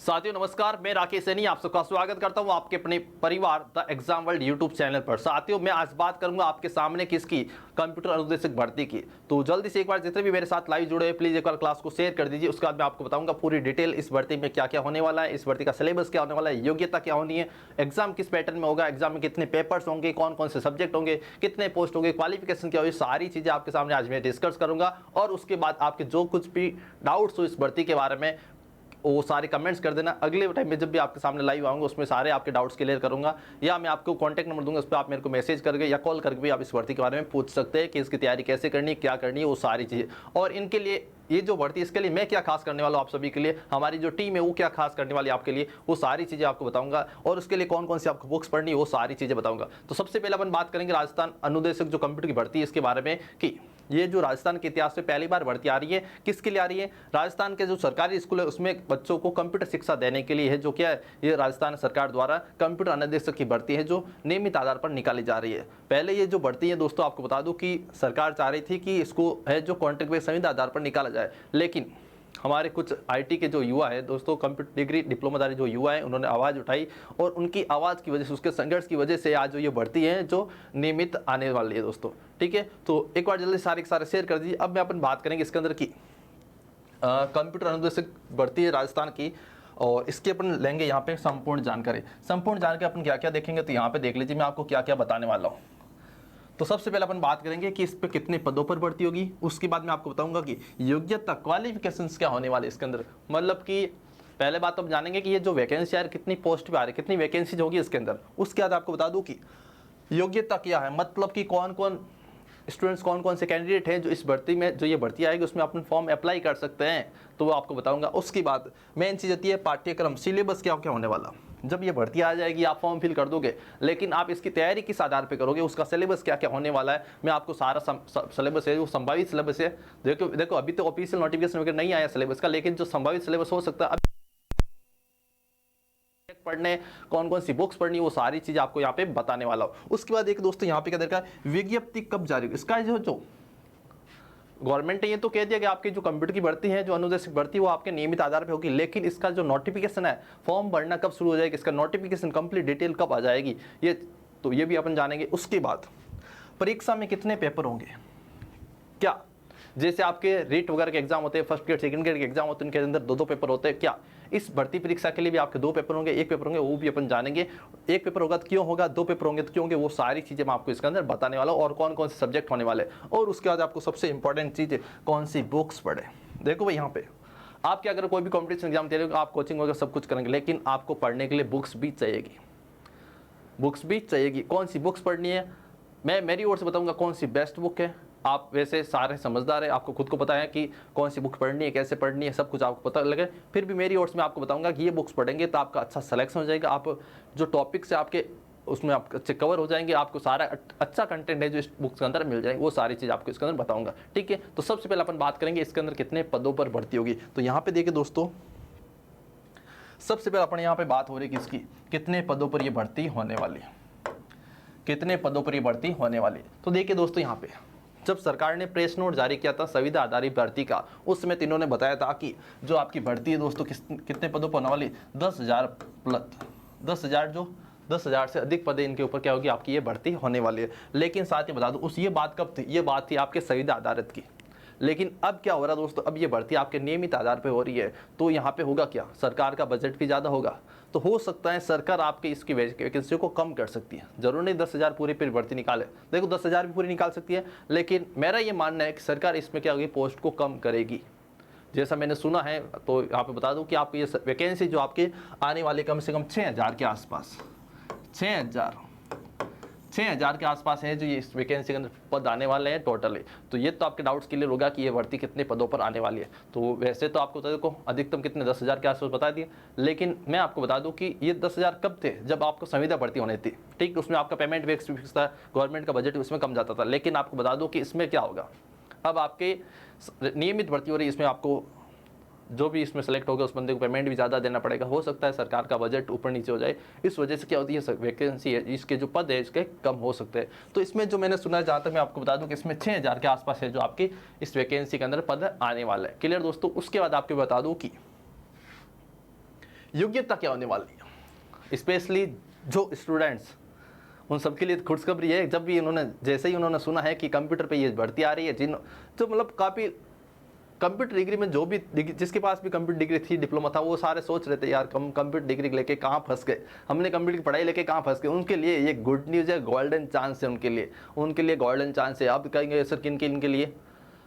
साथियों नमस्कार, मैं राकेश सैनी आप सबका स्वागत करता हूं आपके अपने परिवार the exam world YouTube channel पर। साथियों मैं आज बात करूंगा आपके सामने किसकी, कंप्यूटर अनुदेशक भर्ती की। तो जल्दी से एक बार जितने भी मेरे साथ लाइव जुड़े हैं प्लीज एक बार क्लास को शेयर कर दीजिए। उसके बाद मैं आपको बताऊंगा पूरी डिटेल इस भर्ती में क्या क्या होने वाला है, इस भर्ती का सिलेबस क्या होने वाला है, योग्यता क्या होनी है, एग्जाम किस पैटर्न में होगा, एग्जाम में कितने पेपर्स होंगे, कौन कौन से सब्जेक्ट होंगे, कितने पोस्ट होंगे, क्वालिफिकेशन क्या होगी, सारी चीजें आपके सामने आज मैं डिस्कस करूंगा। और उसके बाद आपके जो कुछ भी डाउट्स हो इस भर्ती के बारे में वो सारे कमेंट्स कर देना। अगले टाइम में जब भी आपके सामने लाइव आऊंगा उसमें सारे आपके डाउट्स क्लियर करूंगा, या मैं आपको कॉन्टैक्ट नंबर दूंगा, उस पर आप मेरे को मैसेज करके या कॉल करके भी आप इस भर्ती के बारे में पूछ सकते हैं कि इसकी तैयारी कैसे करनी है, क्या करनी है, वो सारी चीज़ें। और इनके लिए ये जो भर्ती इसके लिए मैं क्या खास करने वाला हूँ आप सभी के लिए, हमारी जो टीम है वो क्या खास करने वाली है आपके लिए, वो सारी चीज़ें आपको बताऊंगा। और उसके लिए कौन कौन सी आपको बुक्स पढ़नी है वो सारी चीज़ें बताऊंगा। तो सबसे पहले अपन बात करेंगे राजस्थान अनुदेशक जो कंप्यूटर की भर्ती है इसके बारे में, कि ये जो राजस्थान के इतिहास में पहली बार भर्ती आ रही है, किसके लिए आ रही है। राजस्थान के जो सरकारी स्कूल है उसमें बच्चों को कंप्यूटर शिक्षा देने के लिए है, जो क्या है ये राजस्थान सरकार द्वारा कंप्यूटर अनुदेशक की भर्ती है जो नियमित आधार पर निकाली जा रही है। पहले ये जो भर्ती है दोस्तों आपको बता दूं कि सरकार चाह रही थी कि इसको है जो कॉन्ट्रैक्ट बेस संविदा आधार पर निकाला जाए, लेकिन हमारे कुछ आईटी के जो युवा है दोस्तों, कंप्यूटर डिग्री डिप्लोमाधारी जो युवा है उन्होंने आवाज़ उठाई, और उनकी आवाज़ की वजह से, उसके संघर्ष की वजह से आज जो ये भर्ती है जो नियमित आने वाली है दोस्तों। ठीक है, तो एक बार जल्दी सारे के सारे शेयर कर दीजिए। अब मैं अपन बात करेंगे इसके अंदर की कंप्यूटर अनुदेशक भर्ती है राजस्थान की, और इसके अपन लेंगे यहाँ पे संपूर्ण जानकारी। संपूर्ण जानकारी अपन क्या क्या देखेंगे तो यहाँ पे देख लीजिए मैं आपको क्या क्या बताने वाला हूँ। तो सबसे पहले अपन बात करेंगे कि इस पे कितने पदों पर भर्ती होगी, उसके बाद मैं आपको बताऊंगा कि योग्यता क्वालिफिकेशंस क्या होने वाले इसके अंदर। मतलब कि पहले बात तो हम जानेंगे कि ये जो वैकेंसी आ रही कितनी पोस्ट पे आ रही है, कितनी वैकेंसी होगी इसके अंदर। उसके बाद आपको बता दूं कि योग्यता क्या है, मतलब कि कौन कौन स्टूडेंट्स, कौन कौन से कैंडिडेट हैं जो इस भर्ती में, जो ये भर्ती आएगी उसमें अपन फॉर्म अप्लाई कर सकते हैं, तो वो आपको बताऊंगा। उसके बाद मेन चीज़ होती है पाठ्यक्रम, सिलेबस क्या क्या होने वाला। जब ये भर्ती आ जाएगी आप फॉर्म फिल कर दोगे, लेकिन आप इसकी तैयारी किस आधार पे करोगे, उसका सिलेबस क्या क्या होने वाला है, मैं आपको सारा सिलेबस है, जो संभावित सिलेबस है। देखो अभी तो ऑफिशियल नोटिफिकेशन वगैरह नहीं आया सिलेबस का, लेकिन जो संभावित सिलेबस हो सकता है पढ़ने, कौन कौन सी बुक्स पढ़नी, वो सारी चीज आपको यहाँ पे बताने वाला हूँ। उसके बाद एक दोस्तों यहाँ पे क्या देखा, विज्ञप्ति कब जारी होगी, इसका जो गवर्नमेंट ने ये तो कह दिया कि आपकी जो कंप्यूटर की भर्ती है, जो अनुदेशक भर्ती, वो आपके नियमित आधार पे होगी, लेकिन इसका जो नोटिफिकेशन है, फॉर्म भरना कब शुरू हो जाएगी, इसका नोटिफिकेशन कंप्लीट डिटेल कब आ जाएगी, ये भी अपन जानेंगे। उसके बाद परीक्षा में कितने पेपर होंगे, क्या जैसे आपके रीट वगैरह के एग्जाम होते हैं, फर्स्ट ग्रेड सेकंड ग्रेड के एग्जाम होते हैं, उनके अंदर दो पेपर होते हैं, क्या इस भर्ती परीक्षा के लिए भी आपके 2 पेपर होंगे, 1 पेपर होंगे, वो भी अपन जानेंगे। 1 पेपर होगा तो क्यों होगा, 2 पेपर होंगे तो क्यों होंगे, वो सारी चीजें मैं आपको इसके अंदर बताने वाला हूँ, और कौन कौन से सब्जेक्ट होने वाले। और उसके बाद आपको सबसे इंपॉर्टेंट चीज है कौन सी बुक्स पढ़े। देखो भाई यहाँ पे आप क्या अगर कोई भी कॉम्पिटिशन एग्जाम दे रहे हो, आप कोचिंग वगैरह सब कुछ करेंगे, लेकिन आपको पढ़ने के लिए बुक्स भी चाहिएगी, बुक्स भी चाहिएगी। कौन सी बुक्स पढ़नी है मैं मेरी ओर से बताऊंगा, कौन सी बेस्ट बुक है। आप वैसे सारे समझदार है, आपको खुद को पता है कि कौन सी बुक पढ़नी है, कैसे पढ़नी है, सब कुछ आपको पता लगे, फिर भी मेरी ओर से मैं आपको बताऊंगा कि ये बुक्स पढ़ेंगे तो आपका अच्छा सिलेक्शन हो जाएगा, आप जो टॉपिक से आपके उसमें आप अच्छे कवर हो जाएंगे, आपको सारा अच्छा कंटेंट है जो इस बुक्स के अंदर मिल जाएगा, वो सारी चीज़ आपको इसके अंदर बताऊंगा। ठीक है, तो सबसे पहले अपन बात करेंगे इसके अंदर कितने पदों पर भर्ती होगी। तो यहाँ पे देखिए दोस्तों, सबसे पहले अपन यहाँ पे बात हो रही है किसकी, कितने पदों पर यह भर्ती होने वाली है, कितने पदों पर यह भर्ती होने वाली है। तो देखिए दोस्तों, यहाँ पे जब सरकार ने प्रेस नोट जारी किया था संविदा आधारित भर्ती का, उस समय इन्होंने बताया था कि जो आपकी भर्ती है दोस्तों कितने पदों पर होने वाली, 10,000 प्लस 10,000, जो 10,000 से अधिक पदे इनके ऊपर क्या होगी आपकी ये भर्ती होने वाली है। लेकिन साथ ही बता दूं ये बात कब थी, ये बात थी आपके संविदा आधारित की। लेकिन अब क्या हो रहा है दोस्तों, अब ये भर्ती आपके नियमित आधार पे हो रही है, तो यहाँ पे होगा क्या, सरकार का बजट भी ज़्यादा होगा, तो हो सकता है सरकार आपके इसकी वैकेंसी को कम कर सकती है। जरूर नहीं 10,000 पूरी फिर भर्ती निकाले, देखो 10,000 भी पूरी निकाल सकती है, लेकिन मेरा ये मानना है कि सरकार इसमें क्या होगी, पोस्ट को कम करेगी। जैसा मैंने सुना है, तो यहाँ पे बता दूं कि आप ये वैकेंसी जो आपके आने वाले कम से कम 6,000 के आसपास, 6,000 के आसपास है जो ये इस वैकेंसी के अंदर पद आने वाले हैं टोटली। तो ये तो आपके डाउट्स क्लियर होगा कि ये भर्ती कितने पदों पर आने वाली है। तो वैसे तो आपको देखो अधिकतम कितने 10,000 के आसपास बता दिए, लेकिन मैं आपको बता दूं कि ये 10,000 कब थे, जब आपको संविदा भर्ती होनी थी। ठीक, उसमें आपका पेमेंट भी फिक्स था, गवर्नमेंट का बजट उसमें कम जाता था। लेकिन आपको बता दूं कि इसमें क्या होगा, अब आपके नियमित भर्ती हो रही है, इसमें आपको जो भी इसमें सेलेक्ट होगा उस बंदे को पेमेंट भी ज़्यादा देना पड़ेगा, हो सकता है सरकार का बजट ऊपर नीचे हो जाए, इस वजह से क्या होती है वैकेंसी है, इसके जो पद है इसके कम हो सकते हैं। तो इसमें जो मैंने सुना है, जहाँ तक मैं आपको बता दूं कि इसमें 6,000 के आसपास है जो आपकी इस वैकेंसी के अंदर पद आने वाला है। क्लियर दोस्तों। उसके बाद आपको बता दूं कि योग्यता क्या होने वाली है, स्पेशली जो स्टूडेंट्स उन सबके लिए खुशखबरी है। जब भी जैसे ही उन्होंने सुना है कि कंप्यूटर पे ये भर्ती आ रही है, जो मतलब काफ़ी कंप्यूटर डिग्री में जो भी जिसके पास भी कंप्यूटर डिग्री थी, डिप्लोमा था, वो सारे सोच रहे थे यार कंप्यूटर डिग्री लेके कहाँ फंस गए, हमने कंप्यूटर की पढ़ाई लेके कहाँ फंस गए। उनके लिए ये गुड न्यूज़ है, गोल्डन चांस है उनके लिए गोल्डन चांस है। अब कहेंगे सर इनके लिए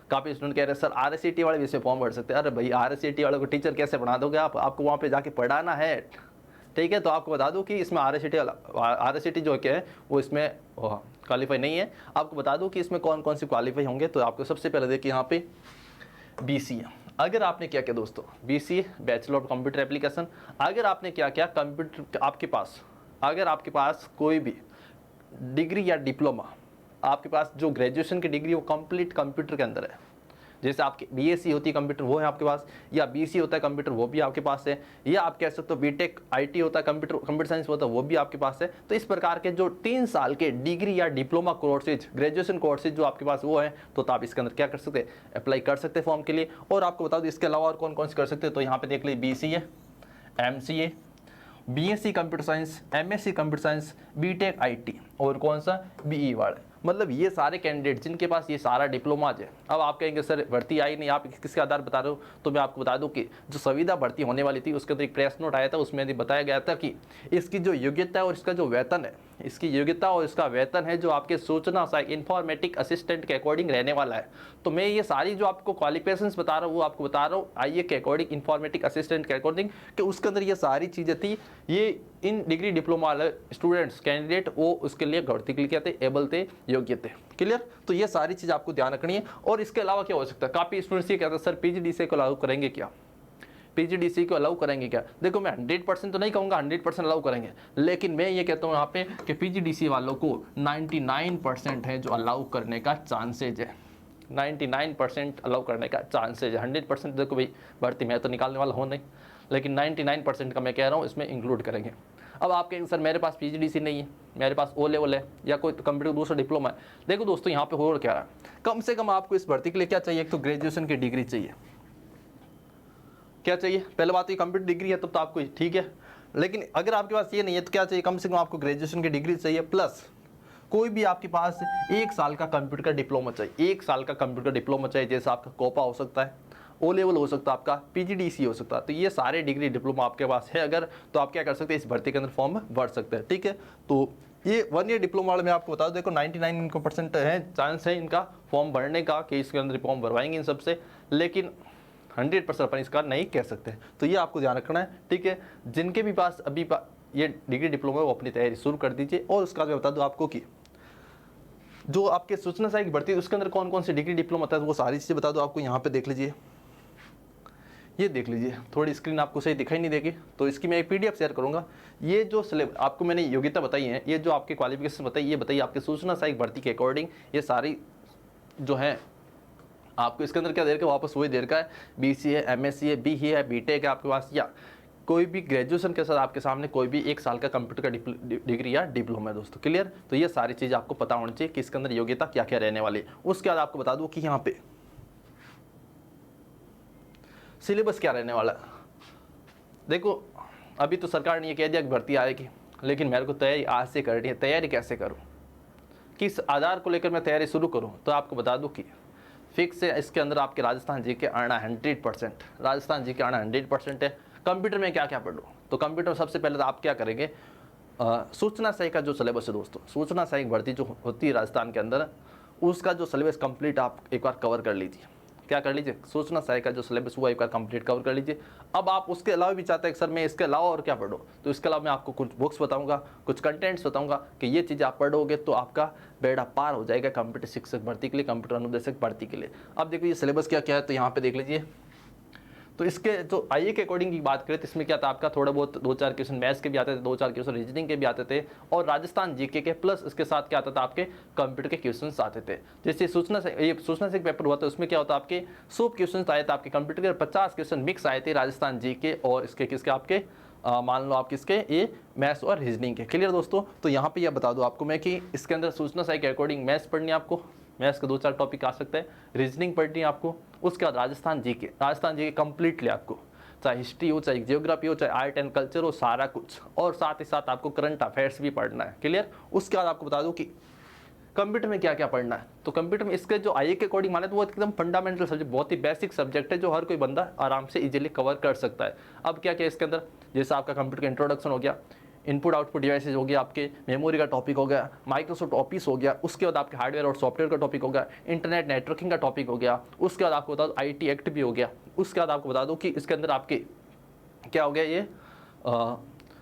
काफ़ी स्टूडेंट कह रहे हैं सर RSCT वाले भी इसमें फॉर्म भर सकते हैं। अरे भाई RSCT वालों को टीचर कैसे पढ़ा दोगे आप, आपको वहाँ पे जाके पढ़ाना है, ठीक है। तो आपको बता दूं कि इसमें RSCT जो क्या है वो इसमें क्वालिफाई नहीं है। आपको बता दूं कि इसमें कौन कौन से क्वालिफाई होंगे। तो आपको सबसे पहले देखिए यहाँ पे BCA, अगर आपने क्या किया दोस्तों, BCA bachelor of computer application, अगर आपने क्या किया कंप्यूटर अगर आपके पास कोई भी डिग्री या डिप्लोमा, आपके पास जो ग्रेजुएशन की डिग्री वो कंप्लीट कंप्यूटर के अंदर है, जैसे आपकी BSc होती है कंप्यूटर वो है आपके पास, या BC होता है कंप्यूटर वो भी आपके पास है, या आप कह सकते हो BTech IT होता है कंप्यूटर साइंस होता है वो भी आपके पास है। तो इस प्रकार के जो 3 साल के डिग्री या डिप्लोमा कोर्सेज, ग्रेजुएशन कोर्सेज जो आपके पास वो है, तो आप इसके अंदर क्या कर सकते हैं, अप्लाई कर सकते हैं फॉर्म के लिए। और आपको बता दो इसके अलावा और कौन कौन से कर सकते हैं। तो यहाँ पे देख लीजिए BCA, MCA, BSc computer science, MSc computer science, BTech IT और कौन सा BE वाले, मतलब ये सारे कैंडिडेट जिनके पास ये सारा डिप्लोमाज है। अब आप कहेंगे सर भर्ती आई नहीं, आप किसके आधार बता रहे हो, तो मैं आपको बता दूं कि जो संविदा भर्ती होने वाली थी उसके अंदर एक प्रेस नोट आया था, उसमें बताया गया था कि इसकी जो योग्यता है और इसका जो वेतन है, इसकी योग्यता और इसका वेतन है जो आपके सूचना सहायक इन्फॉर्मेटिक असिस्टेंट के अकॉर्डिंग रहने वाला है। तो मैं ये सारी जो आपको क्वालिफिकेशंस बता रहा हूँ वो आपको बता रहा हूँ IE के अकॉर्डिंग, इन्फॉर्मेटिक असिस्टेंट के अकॉर्डिंग, कि उसके अंदर ये सारी चीज़ें थी। ये इन डिग्री डिप्लोमा वाले स्टूडेंट्स कैंडिडेट वो उसके लिए भर्ती के लिए क्या थे, एबल थे, योग्य थे। क्लियर। तो ये सारी चीज़ आपको ध्यान रखनी है। और इसके अलावा क्या हो सकता है, काफ़ी स्टूडेंट्स ये कहते हैं सर PGDCA को लागू करेंगे क्या, PGDCA को अलाउ करेंगे क्या। देखो मैं 100% तो नहीं कहूँगा 100% अलाउ करेंगे, लेकिन मैं ये कहता हूँ यहाँ पे कि PGDCA वालों को 99% है जो अलाउ करने का चांसेज है, 99% अलाउ करने का चांसेज है। 100% देखो भाई भर्ती मैं तो निकालने वाला हूँ नहीं, लेकिन 99% का मैं कह रहा हूँ इसमें इंक्लूड करेंगे। अब आप कहेंगे सर मेरे पास PGDCA नहीं है, मेरे पास O लेवल है या कोई कंप्यूटर दूसरा डिप्लोमा है। देखो दोस्तों यहाँ पे हो क्या रहा है, कम से कम आपको इस भर्ती के लिए क्या चाहिए, एक तो ग्रेजुएशन की डिग्री चाहिए। क्या चाहिए, पहले बात ये कंप्यूटर डिग्री है तब तो आपको ठीक है, लेकिन अगर आपके पास ये नहीं है तो क्या चाहिए, कम से कम आपको ग्रेजुएशन की डिग्री चाहिए, प्लस कोई भी आपके पास 1 साल का कंप्यूटर का डिप्लोमा चाहिए। 1 साल का कंप्यूटर का डिप्लोमा चाहिए, जैसे आपका कोपा हो सकता है, O लेवल हो सकता है, आपका PGDCA हो सकता है। तो ये सारे डिग्री डिप्लोमा आपके पास है अगर, तो आप क्या कर सकते हैं, इस भर्ती के अंदर फॉर्म भर सकते हैं। ठीक है, तो ये 1 ईयर डिप्लोमा वाले मैं आपको बता दूं, देखो 99% है चांस है इनका फॉर्म भरने का, कि इसके अंदर फॉर्म भरवाएंगे इन सबसे, लेकिन 100% अपन इसका नहीं कह सकते। तो ये आपको ध्यान रखना है। ठीक है, जिनके भी पास अभी ये डिग्री डिप्लोमा है वो अपनी तैयारी शुरू कर दीजिए। और उसका मैं बता दूं आपको कि जो आपके सूचना सहायक भर्ती है उसके अंदर कौन कौन सी डिग्री डिप्लोमा होता है, वो सारी चीज़ें बता दो आपको। यहाँ पे देख लीजिए, ये देख लीजिए, थोड़ी स्क्रीन आपको सही दिखाई नहीं देगी तो इसकी मैं एक PDF शेयर करूंगा। ये जो सिलेबस आपको मैंने योग्यता बताई है, ये जो आपके क्वालिफिकेशन बताई, ये बताइए आपके सूचना सहायक भर्ती के अकॉर्डिंग ये सारी जो है आपको इसके अंदर क्या देर का, वापस वही देर का है। BCA, MSc, BE है, BTech है आपके पास, या कोई भी ग्रेजुएशन के साथ आपके सामने कोई भी 1 साल का कंप्यूटर का डिग्री या डिप्लोमा है दोस्तों। क्लियर। तो ये सारी चीज़ आपको पता होनी चाहिए कि इसके अंदर योग्यता क्या क्या रहने वाली है। उसके बाद आपको बता दूँ कि यहाँ पे सिलेबस क्या रहने वाला है। देखो अभी तो सरकार ने ये कह दिया कि भर्ती आएगी, लेकिन मेरे को तैयारी आज से करनी है। तैयारी कैसे करूँ, किस आधार को लेकर मैं तैयारी शुरू करूँ, तो आपको बता दूँ कि फिक्स है इसके अंदर आपके राजस्थान GK आना 100%, राजस्थान GK आना 100% है। कंप्यूटर में क्या क्या पढ़ लो, तो कंप्यूटर सबसे पहले तो आप क्या करेंगे, सूचना सहायक का जो सिलेबस है दोस्तों, सूचना सहायक भर्ती जो होती है राजस्थान के अंदर, उसका जो सिलेबस कंप्लीट आप एक बार कवर कर लीजिए। क्या कर लीजिए, सूचना सहायक का जो सिलेबस हुआ एक बार कंप्लीट कवर कर लीजिए। अब आप उसके अलावा भी चाहते हैं कि सर मैं इसके अलावा और क्या पढ़ूँ, तो इसके अलावा मैं आपको कुछ बुक्स बताऊंगा, कुछ कंटेंट्स बताऊंगा कि ये चीज़ आप पढ़ोगे तो आपका बेड़ा पार हो जाएगा कंप्यूटर शिक्षक भर्ती के लिए, कंप्यूटर अनुदेशक भर्ती के लिए। अब देखो ये सिलेबस क्या क्या है, तो यहाँ पे देख लीजिए। तो इसके जो IE के अकॉर्डिंग की बात करें तो इसमें क्या था, आपका थोड़ा बहुत 2-4 क्वेश्चन मैथ्स के भी आते थे, 2-4 क्वेश्चन रीजनिंग के भी आते थे, और राजस्थान GK के, प्लस इसके साथ क्या आता था आपके कंप्यूटर के क्वेश्चंस आते थे। जैसे सूचना से पेपर हुआ था उसमें क्या होता आपके 100 क्वेश्चन आए थे आपके कंप्यूटर के, 50 क्वेश्चन मिक्स आए थे राजस्थान GK और इसके किसके आपके मान लो आप किसके, ये मैथ्स और रीजनिंग के। क्लियर दोस्तों। तो यहाँ पे यह बता दूँ आपको मैं कि इसके अंदर सूचना सहायक के अकॉर्डिंग मैथ्स पढ़नी है आपको, मैथ्स के 2-4 टॉपिक आ सकते हैं, रीजनिंग पढ़नी है आपको, उसके बाद राजस्थान GK कंप्लीटली आपको चाहे हिस्ट्री हो, चाहे जियोग्राफी हो, चाहे आर्ट एंड कल्चर हो, सारा कुछ। और साथ ही साथ आपको करंट अफेयर्स भी पढ़ना है। क्लियर? उसके बाद आपको बता दूं कि कंप्यूटर में क्या क्या पढ़ना है। तो कंप्यूटर में इसके जो आईए के अकॉर्डिंग माने तो वो एकदम फंडामेंटल सब्जेक्ट, बहुत ही बेसिक सब्जेक्ट है जो हर कोई बंदा आराम से इजीली कवर कर सकता है। अब क्या क्या इसके अंदर, जैसे आपका कंप्यूटर का इंट्रोडक्शन हो गया, इनपुट आउटपुट डिवाइसेज हो गया, आपके मेमोरी का टॉपिक हो गया, माइक्रोसॉफ्ट ऑफिस हो गया, उसके बाद आपके हार्डवेयर और सॉफ्टवेयर का टॉपिक हो गया, इंटरनेट नेटवर्किंग का टॉपिक हो गया, उसके बाद आपको बता दो आईटी एक्ट भी हो गया। उसके बाद आपको बता दो कि इसके अंदर आपके क्या हो गया, ये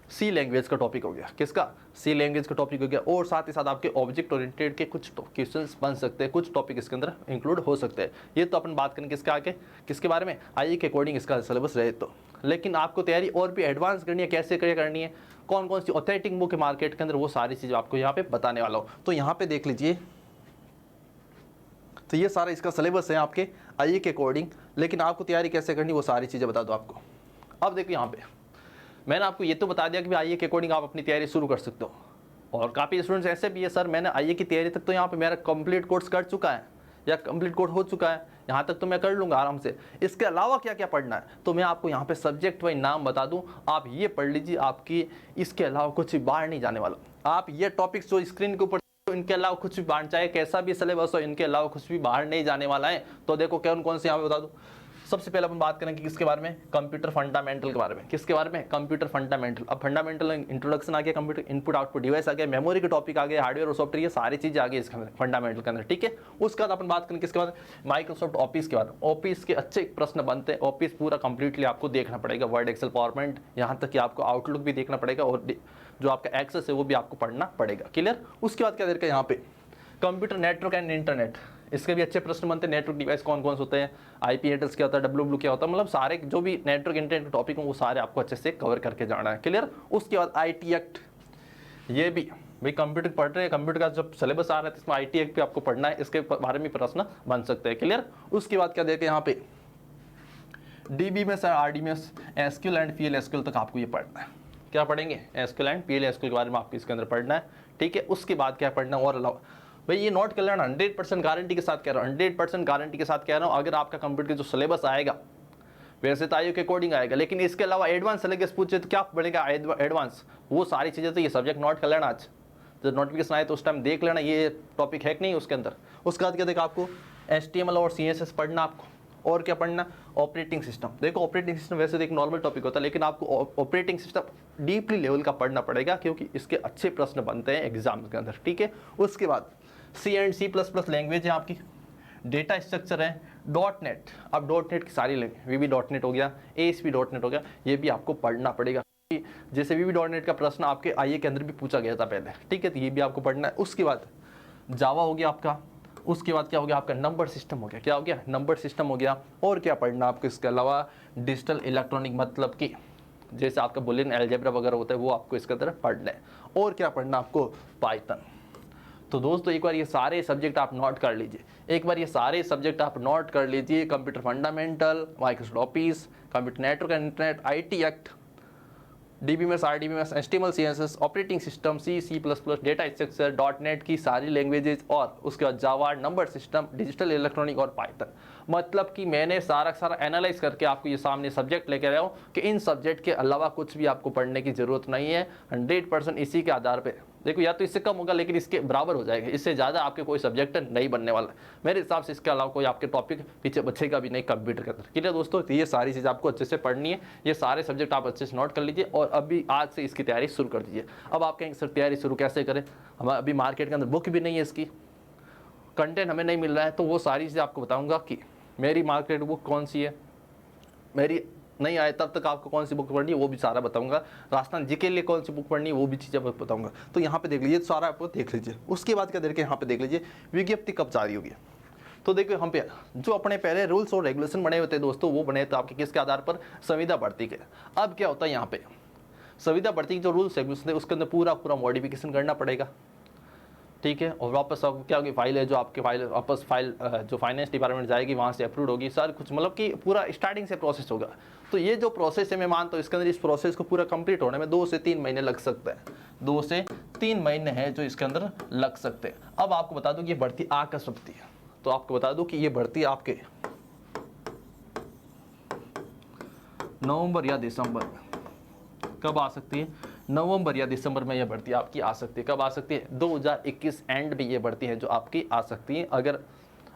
सी लैंग्वेज का टॉपिक हो गया। किसका? सी लैंग्वेज का टॉपिक हो गया। और साथ ही साथ आपके ऑब्जेक्ट ओरिएंटेड के कुछ क्वेश्चंस बन सकते हैं, कुछ टॉपिक इसके अंदर इंक्लूड हो सकते हैं। ये तो अपन बात करेंगे किसके आगे, किसके बारे में, आईए के अकॉर्डिंग इसका सिलेबस रहे तो। लेकिन आपको तैयारी और भी एडवांस करनी है, कैसे करनी है, कौन कौन सी ऑथेंटिक बुक है मार्केट के अंदर, वो सारी चीज़ आपको यहाँ पे बताने वाला हूँ। तो यहाँ पे देख लीजिए, तो ये सारा इसका सिलेबस है आपके आईए के अकॉर्डिंग। लेकिन आपको तैयारी कैसे करनी, वो सारी चीज़ें बता दो आपको। अब देखो यहाँ पे मैंने आपको ये तो बता दिया कि आईए के अकॉर्डिंग आप अपनी तैयारी शुरू कर सकते हो। और काफ़ी स्टूडेंट्स ऐसे भी है, सर मैंने आईए की तैयारी तक तो यहाँ पे मेरा कंप्लीट कोर्स कर चुका है या कंप्लीट कोर्स हो चुका है, यहाँ तक तो मैं कर लूँगा आराम से, इसके अलावा क्या क्या पढ़ना है। तो मैं आपको यहाँ पे सब्जेक्ट वाइज नाम बता दूँ, आप ये पढ़ लीजिए, आपकी इसके अलावा कुछ भी बाहर नहीं जाने वाला। आप ये टॉपिक्स जो स्क्रीन के ऊपर, इनके अलावा कुछ भी बाहर, चाहे कैसा भी सिलेबस हो, इनके अलावा कुछ भी बाहर नहीं जाने वाला है। तो देखो कौन कौन से यहाँ पे बता दूँ। सबसे पहले अपन बात करेंगे किसके बारे में, कंप्यूटर फंडामेंटल के बारे में। किसके बारे में? Computer fundamental. अब फंडामेंटल इंट्रोडक्शन आ गया, कंप्यूटर इनपुट आउटपुट डिवाइस आ गया, मेमोरी के टॉपिक आ गए, हार्डवेयर और सॉफ्टवेयर, ये सारी चीजें आ गई इसके अंदर फंडामेंटल के अंदर। ठीक है, उसके बाद अपन बात करेंगे किसके बाद, माइक्रोसॉफ्ट ऑफिस के बारे में। ऑफिस के अच्छे प्रश्न बनते हैं, ऑफिस पूरा कंप्लीटली आपको देखना पड़ेगा, वर्ड एक्सेल पावरपॉइंट, यहाँ तक कि आपको आउटलुक भी देखना पड़ेगा, और जो आपका एक्सेस है वो भी आपको पढ़ना पड़ेगा। क्लियर? उसके बाद क्या देखा यहाँ पे, कंप्यूटर नेटवर्क एंड इंटरनेट, इसके भी अच्छे प्रश्न बनते हैं। नेटवर्क डिवाइस कौन कौन से होते हैं, आईपी एड्रेस क्या होता है, डब्ल्यूडब्ल्यू क्या होता है, मतलब सारे जो भी नेटवर्क इंटरनेट टॉपिक हो वो सारे आपको अच्छे से कवर करके जाना है। क्लियर? उसके बाद आईटी एक्ट, ये भी भाई कंप्यूटर पढ़ रहे हैं, कंप्यूटर का जब सिलेबस आ रहा है इसमें आईटी एक्ट भी आपको पढ़ना है, इसके बारे में प्रश्न बन सकते हैं। क्लियर? उसके बाद क्या देखें यहाँ पे, DBMS, RDMS, SQL and PL SQL तक आपको ये पढ़ना है। क्या पढ़ेंगे? एसक्यूएल एंड पीएल एसक्यूएल के बारे में आपको इसके अंदर पढ़ना है। ठीक है, उसके बाद क्या पढ़ना है और अलावा, भाई ये नोट कर लेना, 100% गारंटी के साथ कह रहा हूँ, 100% गारंटी के साथ कह रहा हूँ। अगर आपका कंप्यूटर का जो सिलेबस आएगा वैसे तो आईए के अकॉर्डिंग आएगा, लेकिन इसके अलावा एडवांस सिलेबस पूछे तो क्या बढ़ेगा एडवांस, वो सारी चीज़ें तो ये सब्जेक्ट नोट कर लेना। आज जब नोटिफिकेशन आए तो उस टाइम देख लेना ये टॉपिक है कि नहीं उसके अंदर। उसके बाद क्या देखा आपको, HTML और CSS पढ़ना आपको, और क्या पढ़ना, ऑपरेटिंग सिस्टम। देखो ऑपरेटिंग सिस्टम वैसे तो एक नॉर्मल टॉपिक होता है, लेकिन आपको ऑपरेटिंग सिस्टम डीपली लेवल का पढ़ना पड़ेगा, क्योंकि इसके अच्छे प्रश्न बनते हैं एग्जाम के अंदर। ठीक है, उसके बाद C++ लैंग्वेज है आपकी, डेटा स्ट्रक्चर है, .NET। अब .NEट की सारी लैंग्वेज, VB.NET हो गया, ASP.NET हो गया, ये भी आपको पढ़ना पड़ेगा। जैसे VB.NEट का प्रश्न आपके आईए के अंदर भी पूछा गया था पहले। ठीक है, तो ये भी आपको पढ़ना है। उसके बाद जावा हो गया आपका, उसके बाद क्या हो गया आपका, नंबर सिस्टम हो गया। क्या हो गया? नंबर सिस्टम हो गया। और क्या पढ़ना आपको इसके अलावा, डिजिटल इलेक्ट्रॉनिक, मतलब कि जैसे आपका बुलियन अलजेब्रा वगैरह होता है वो आपको इसके अंदर पढ़ना है। और क्या पढ़ना आपको, पाइथन। तो दोस्तों एक बार ये सारे सब्जेक्ट आप नोट कर लीजिए, एक बार ये सारे सब्जेक्ट आप नोट कर लीजिए, computer fundamental, Microsoft office, computer network and internet, IT act, DBMS, RDBMS, HTML, CSS, operating system, C++, data structure, .NET की सारी लैंग्वेजेज, और उसके बाद जावा, नंबर सिस्टम, डिजिटल इलेक्ट्रॉनिक और पाइथन। मतलब कि मैंने सारा एनालाइज करके आपको ये सामने सब्जेक्ट लेके आया हूँ कि इन सब्जेक्ट के अलावा कुछ भी आपको पढ़ने की जरूरत नहीं है। 100% इसी के आधार पर, देखो या तो इससे कम होगा लेकिन इसके बराबर हो जाएगा, इससे ज़्यादा आपके कोई सब्जेक्ट नहीं बनने वाला मेरे हिसाब से। इसके अलावा कोई आपके टॉपिक पीछे बचेगा भी नहीं कंप्यूटर के अंदर। ठीक है दोस्तों, तो ये सारी चीज़ आपको अच्छे से पढ़नी है, ये सारे सब्जेक्ट आप अच्छे से नोट कर लीजिए और अभी आज से इसकी तैयारी शुरू कर दीजिए। अब आप कहेंगे सर तैयारी शुरू कैसे करें, हमारे अभी मार्केट के अंदर बुक भी नहीं है, इसकी कंटेंट हमें नहीं मिल रहा है। तो वो सारी चीज़ें आपको बताऊँगा कि मेरी मार्केट बुक कौन सी है, मेरी नहीं आए तब तक आपको कौन सी बुक पढ़नी है वो भी सारा बताऊंगा, राजस्थान जी के लिए कौन सी बुक पढ़नी है वो भी चीज़ें बताऊंगा। तो यहाँ पे देख लीजिए, सारा आपको देख लीजिए। उसके बाद क्या देख के यहाँ पे देख लीजिए विज्ञप्ति कब जारी होगी। तो देखिए हम पे जो अपने पहले रूल्स और रेगुलेशन बने होते हैं दोस्तों, वो बने थे आपके किसके आधार पर, संविदा भर्ती के। अब क्या होता है यहाँ पे, संविदा भर्ती के जो रूल्स रेगुलेशन थे उसके अंदर पूरा मॉडिफिकेशन करना पड़ेगा। ठीक है, और वापस क्या होगी, फाइल है जो आपके फाइल वापस फाइल जो फाइनेंस डिपार्टमेंट जाएगी वहाँ से अप्रूव होगी, सर कुछ मतलब कि पूरा स्टार्टिंग से प्रोसेस होगा। तो ये जो प्रोसेस है मैं मानता हूँ इसके अंदर इस प्रोसेस को पूरा कंप्लीट होने में 2 से 3 महीने लग सकते हैं, 2 से 3 महीने हैं जो इसके अंदर लग सकते हैं। अब आपको बता दूँ कि ये भर्ती आ कब सकती है, तो आपको बता दूँ कि ये भर्ती आपके नवंबर या दिसंबर कब आ सकती है? नवंबर या दिसंबर में ये भर्ती आपकी आ सकती है। कब आ सकती है? 2021 एंड में ये भर्ती है जो आपकी आ सकती है। अगर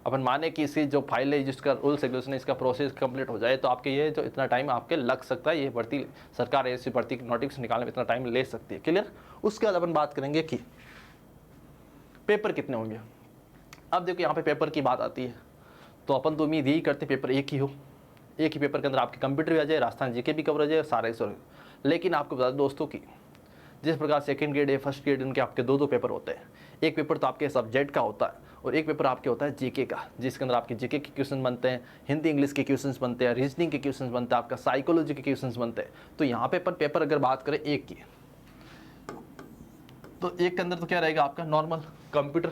अपन माने कि इसकी जो फाइल है, जिसका रूल्स रेगुलेशन है, इसका प्रोसेस कंप्लीट हो जाए तो आपके ये जो इतना टाइम आपके लग सकता है, ये भर्ती सरकार ऐसी भर्ती की नोटिफिकेशन निकालने में इतना टाइम ले सकती है। क्लियर? उसके बाद अपन बात करेंगे कि पेपर कितने होंगे। अब देखो यहाँ पे पेपर की बात आती है तो अपन तो उम्मीद यही करते पेपर एक ही हो, एक ही पेपर के अंदर आपके कंप्यूटर भी आ जाए, राजस्थान जीके भी कवर हो जाए, सारे सर। लेकिन आपको बता दो दोस्तों की जिस प्रकार सेकंड ग्रेड या फर्स्ट ग्रेड इनके आपके दो पेपर होते हैं। एक पेपर तो आपके सब्जेक्ट का होता है और एक पेपर आपके होता है जीके का, जिसके अंदर आपके जीके के क्वेश्चन बनते हैं, हिंदी इंग्लिश के क्वेश्चन बनते हैं, रीजनिंग के क्वेश्चन बनते हैं, आपका साइकोलॉजी के क्वेश्चन बनते हैं। तो यहाँ पे अपन पेपर अगर बात करें एक की, तो एक के अंदर तो क्या रहेगा आपका नॉर्मल कंप्यूटर,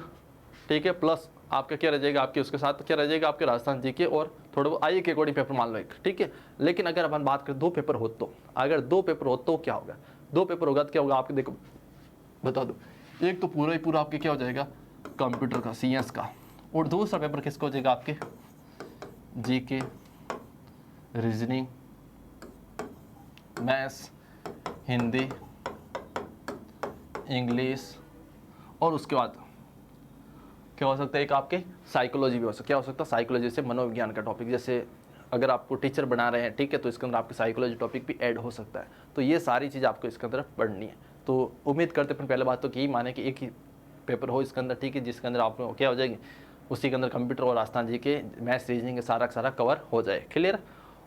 ठीक है, प्लस आपका क्या रह जाएगा आपके उसके साथ क्या रह जाएगा आपके राजस्थान जीके और थोड़ा वो आईए के अकॉर्डिंग पेपर मान लो एक, ठीक है। लेकिन अगर अपन बात करें दो पेपर हो तो, अगर दो पेपर हो तो क्या होगा? दो पेपर होगा तो क्या होगा आपके, देखो बता दो, एक तो पूरा ही पूरा आपके क्या हो जाएगा कंप्यूटर का सीएस का, और दूसरा पेपर किसका हो जाएगा आपके GK, reasoning, maths, Hindi, English, और उसके बाद क्या हो सकता है एक आपके साइकोलॉजी भी हो सकता है। क्या हो सकता है? साइकोलॉजी से मनोविज्ञान का टॉपिक, जैसे अगर आपको टीचर बना रहे हैं, ठीक है, तो इसके अंदर आपके साइकोलॉजी टॉपिक भी ऐड हो सकता है। तो ये सारी चीज़ आपको इसके अंदर पढ़नी है। तो उम्मीद करते हैं पहले बात तो कि माने कि एक ही पेपर हो इसके अंदर, ठीक है, जिसके अंदर आप क्या हो जाएगी उसी के अंदर कंप्यूटर और राजस्थान जी के मैथ्स रीजनिंग सारा कवर हो जाए। क्लियर?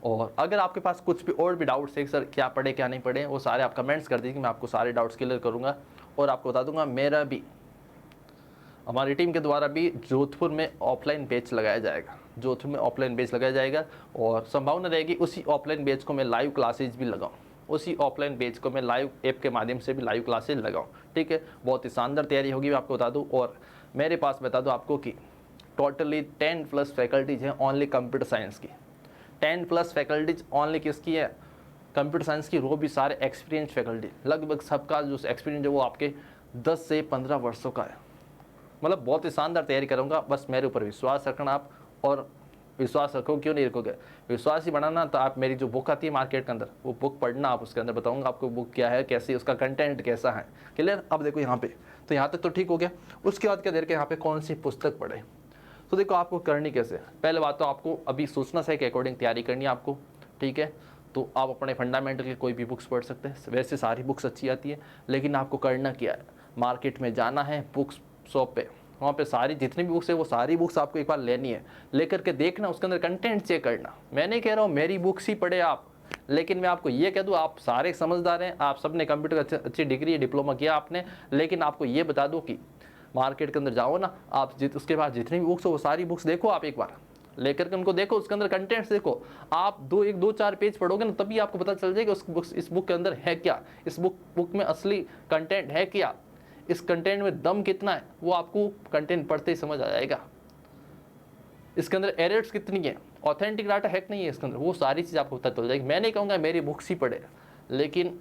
और अगर आपके पास कुछ भी और भी डाउट्स है सर क्या पढ़े क्या नहीं पढ़े, वो सारे आप कमेंट्स कर दीजिए, मैं आपको सारे डाउट्स क्लियर करूँगा और आपको बता दूंगा। मेरा भी हमारी टीम के द्वारा भी जोधपुर में ऑफलाइन बैच लगाया जाएगा, जोधपुर में ऑफलाइन बैच लगाया जाएगा और संभावना रहेगी उसी ऑफलाइन बैच को मैं लाइव क्लासेज भी लगाऊं, उसी ऑफलाइन बैच को मैं लाइव ऐप के माध्यम से भी लाइव क्लासेज लगाऊं, ठीक है। बहुत ही शानदार तैयारी होगी, मैं आपको बता दूं। और मेरे पास बता दूं आपको कि टोटली 10+ फैकल्टीज हैं ओनली कंप्यूटर साइंस की, 10+ फैकल्टीज ओनली किसकी है? कंप्यूटर साइंस की। वो भी सारे एक्सपीरियंस फैकल्टी, लगभग सबका जो एक्सपीरियंस है वो आपके 10 से 15 वर्षों का है। मतलब बहुत ही शानदार तैयारी करूंगा, बस मेरे ऊपर विश्वास रखना आप। और विश्वास रखो, क्यों नहीं रखोगे, विश्वास ही बनाना तो आप मेरी जो बुक आती है मार्केट के अंदर वो बुक पढ़ना, आप उसके अंदर बताऊंगा आपको बुक क्या है, कैसी उसका कंटेंट कैसा है। क्लियर? अब देखो यहाँ पे तो यहाँ तक तो ठीक हो गया। उसके बाद क्या देर के यहाँ पे कौन सी पुस्तक पढ़े, तो देखो आपको करनी कैसे। पहले बात तो आपको अभी सूचना से के अकॉर्डिंग तैयारी करनी है आपको, ठीक है। तो आप अपने फंडामेंटल के कोई भी बुक्स पढ़ सकते हैं, वैसे सारी बुक्स अच्छी आती है, लेकिन आपको करना क्या है, मार्केट में जाना है, बुक्स शॉप पे, वहाँ पे सारी जितनी भी बुक्स है वो सारी बुक्स आपको एक बार लेनी है, लेकर के देखना, उसके अंदर कंटेंट चेक करना। मैं नहीं कह रहा हूँ मेरी बुक्स ही पढ़े आप, लेकिन मैं आपको ये कह दूँ आप सारे समझदार हैं, आप सबने कंप्यूटर अच्छी डिग्री डिप्लोमा किया आपने, लेकिन आपको ये बता दूँ कि मार्केट के अंदर जाओ ना आप, उसके बाद जितनी भी बुक्स हो वो सारी बुक्स देखो आप एक बार, लेकर के उनको देखो, उसके अंदर कंटेंट्स देखो। आप दो चार पेज पढ़ोगे ना तभी आपको पता चल जाएगा इस बुक के अंदर है क्या, इस बुक में असली कंटेंट है क्या, इस कंटेंट में दम कितना है, वो आपको कंटेंट पढ़ते ही समझ आ जाएगा। इसके अंदर एरर्स कितनी है, ऑथेंटिक डाटा है कि नहीं है इसके अंदर, वो सारी चीज़ आपको पता चल जाएगी। मैं नहीं कहूँगा मेरी बुक्स ही पढ़े, लेकिन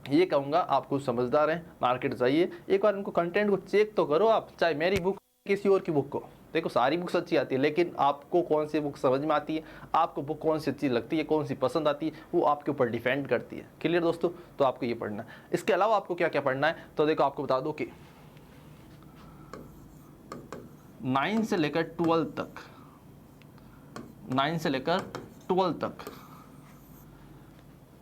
ये कहूँगा आपको समझदार हैं, मार्केट जाइए एक बार इनको कंटेंट को चेक तो करो आप, चाहे मेरी बुक किसी और की बुक को। देखो सारी बुक्स अच्छी आती है, लेकिन आपको कौन सी बुक समझ में आती है, आपको बुक कौन सी अच्छी लगती है, कौन सी पसंद आती है, वो आपके ऊपर डिपेंड करती है। क्लियर दोस्तों? तो आपको ये पढ़ना है। इसके अलावा आपको क्या क्या पढ़ना है, तो देखो आपको बता दो कि 9 से लेकर 12 तक, 9 से लेकर 12 तक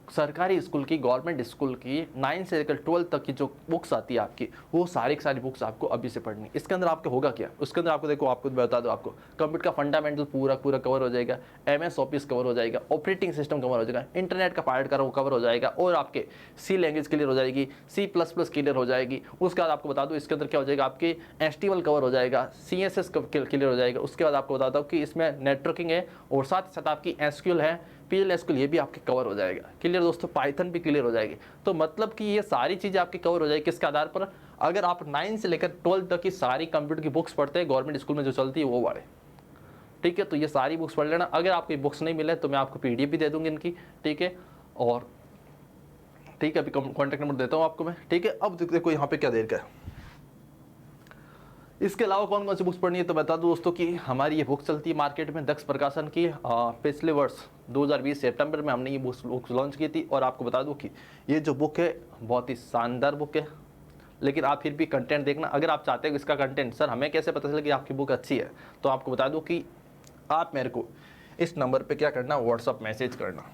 सरकारी स्कूल की, गवर्नमेंट स्कूल की 9 से लेकर 12 तक की जो बुक्स आती है आपकी, वो सारी की सारी बुक्स आपको अभी से पढ़नी। इसके अंदर आपको होगा क्या, उसके अंदर आपको देखो आपको बता दो, आपको कंप्यूटर का फंडामेंटल पूरा कवर हो जाएगा, MS ऑफिस कवर हो जाएगा, ऑपरेटिंग सिस्टम कवर हो जाएगा, इंटरनेट का पार्ट का वो कवर हो जाएगा, और आपके C लैंग्वेज क्लियर हो जाएगी, C++ क्लियर हो जाएगी। उसके बाद आपको बता दो इसके अंदर क्या हो जाएगा, आपके HTML कवर हो जाएगा, CSS क्लियर हो जाएगा। उसके बाद आपको बताता हूँ कि इसमें नेटवर्किंग है और साथ ही साथ आपकी SQL है, PL/SQL ये भी आपके कवर हो जाएगा। क्लियर दोस्तों? पाइथन भी क्लियर हो जाएगी। तो मतलब कि ये सारी चीज़ें आपकी कवर हो जाएगी किसके आधार पर, अगर आप 9 से लेकर 12 तक की सारी कंप्यूटर की बुक्स पढ़ते हैं गवर्नमेंट स्कूल में जो चलती है वो वाले, ठीक है। तो ये सारी बुक्स पढ़ लेना। अगर आपकी बुक्स नहीं मिले तो मैं आपको PDF भी दे दूंगी इनकी, ठीक है। और ठीक है, अभी कॉन्टैक्ट नंबर देता हूँ आपको मैं, ठीक है। अब देखो यहाँ पे क्या देर का है, इसके अलावा कौन कौन सी बुक्स पढ़नी है तो बता दूं दोस्तों कि हमारी ये बुक चलती है मार्केट में दक्ष प्रकाशन की। पिछले वर्ष 2020 सितंबर में हमने ये बुक लॉन्च की थी। और आपको बता दूं कि ये जो बुक है बहुत ही शानदार बुक है, लेकिन आप फिर भी कंटेंट देखना। अगर आप चाहते हैं कि इसका कंटेंट सर हमें कैसे पता चले कि आपकी बुक अच्छी है, तो आपको बता दूं कि आप मेरे को इस नंबर पे क्या करना, व्हाट्सअप मैसेज करना।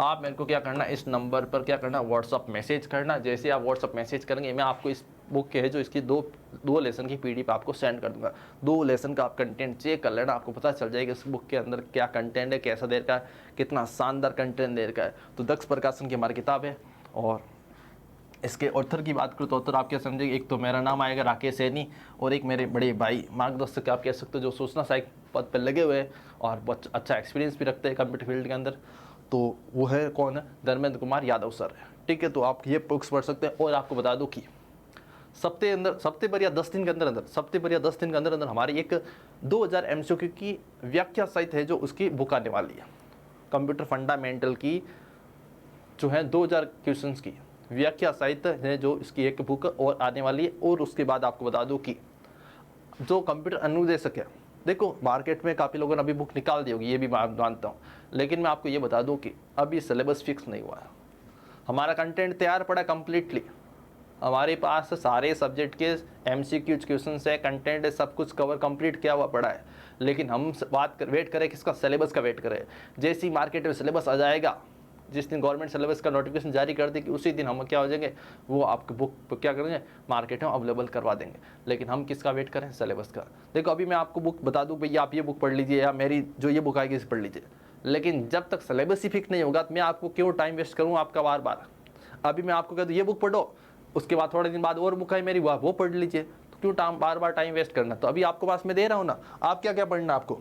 आप मेरे को क्या करना, इस नंबर पर क्या करना, व्हाट्सअप मैसेज करना। जैसे आप व्हाट्सअप मैसेज करेंगे मैं आपको इस बुक के है जो इसकी दो लेसन की पीडीएफ आपको सेंड कर दूंगा। 2 लेसन का आप कंटेंट चेक कर लेना, आपको पता चल जाएगा इस बुक के अंदर क्या कंटेंट है, कैसा देर का है, कितना शानदार कंटेंट देर का है। तो दक्ष प्रकाशन की हमारी किताब है। और इसके ऑथर की बात करूँ तो ऑथर आप क्या समझेंगे, एक तो मेरा नाम आएगा राकेश सैनी, और एक मेरे बड़े भाई मार्गदर्शक आप कह सकते हो जो सूचना सहायक पद पर लगे हुए हैं और बहुत अच्छा एक्सपीरियंस भी रखते हैं कंप्यूटर फील्ड के अंदर। तो वो है कौन है, धर्मेंद्र कुमार यादव सर है। ठीक है, तो आप ये बुक्स पढ़ सकते हैं। और आपको बता दूं कि सप्ते भर या 10 दिन के अंदर हमारी एक 2000 MCQ की व्याख्या सहित है जो उसकी बुक आने वाली है। कंप्यूटर फंडामेंटल की जो है 2000 क्वेश्चंस की व्याख्या सहित है जो इसकी एक बुक और आने वाली है। और उसके बाद आपको बता दूं कि जो कंप्यूटर अनुदेशक है, देखो मार्केट में काफ़ी लोगों ने अभी बुक निकाल दी होगी, ये भी मैं मानता हूँ, लेकिन मैं आपको ये बता दूं कि अभी सिलेबस फिक्स नहीं हुआ है। हमारा कंटेंट तैयार पड़ा कंप्लीटली, हमारे पास सारे सब्जेक्ट के MCQ क्वेश्चन है, कंटेंट है, सब कुछ कवर कंप्लीट किया हुआ पड़ा है। लेकिन हम वेट करें किसका, सिलेबस का वेट करें। जैसे ही मार्केट में सिलेबस आ जाएगा, जिस दिन गवर्नमेंट सिलेबस का नोटिफिकेशन जारी कर देगी उसी दिन हम क्या हो जाएंगे, वो आपकी बुक क्या करेंगे, मार्केट में अवेलेबल करवा देंगे। लेकिन हम किसका वेट करें, सिलेबस का। देखो अभी मैं आपको बुक बता दूं भैया आप ये बुक पढ़ लीजिए या मेरी जो ये बुक आएगी इसे पढ़ लीजिए, लेकिन जब तक सिलेबस ही फिक्स नहीं होगा तो मैं आपको क्यों टाइम वेस्ट करूँ आपका बार बार। अभी मैं आपको कह दूँ ये बुक पढ़ो, उसके बाद थोड़े दिन बाद और बुक है मेरी वो पढ़ लीजिए, तो क्यों बार बार टाइम वेस्ट करना। तो अभी आपको पास में दे रहा हूँ ना, आप क्या क्या पढ़ना, आपको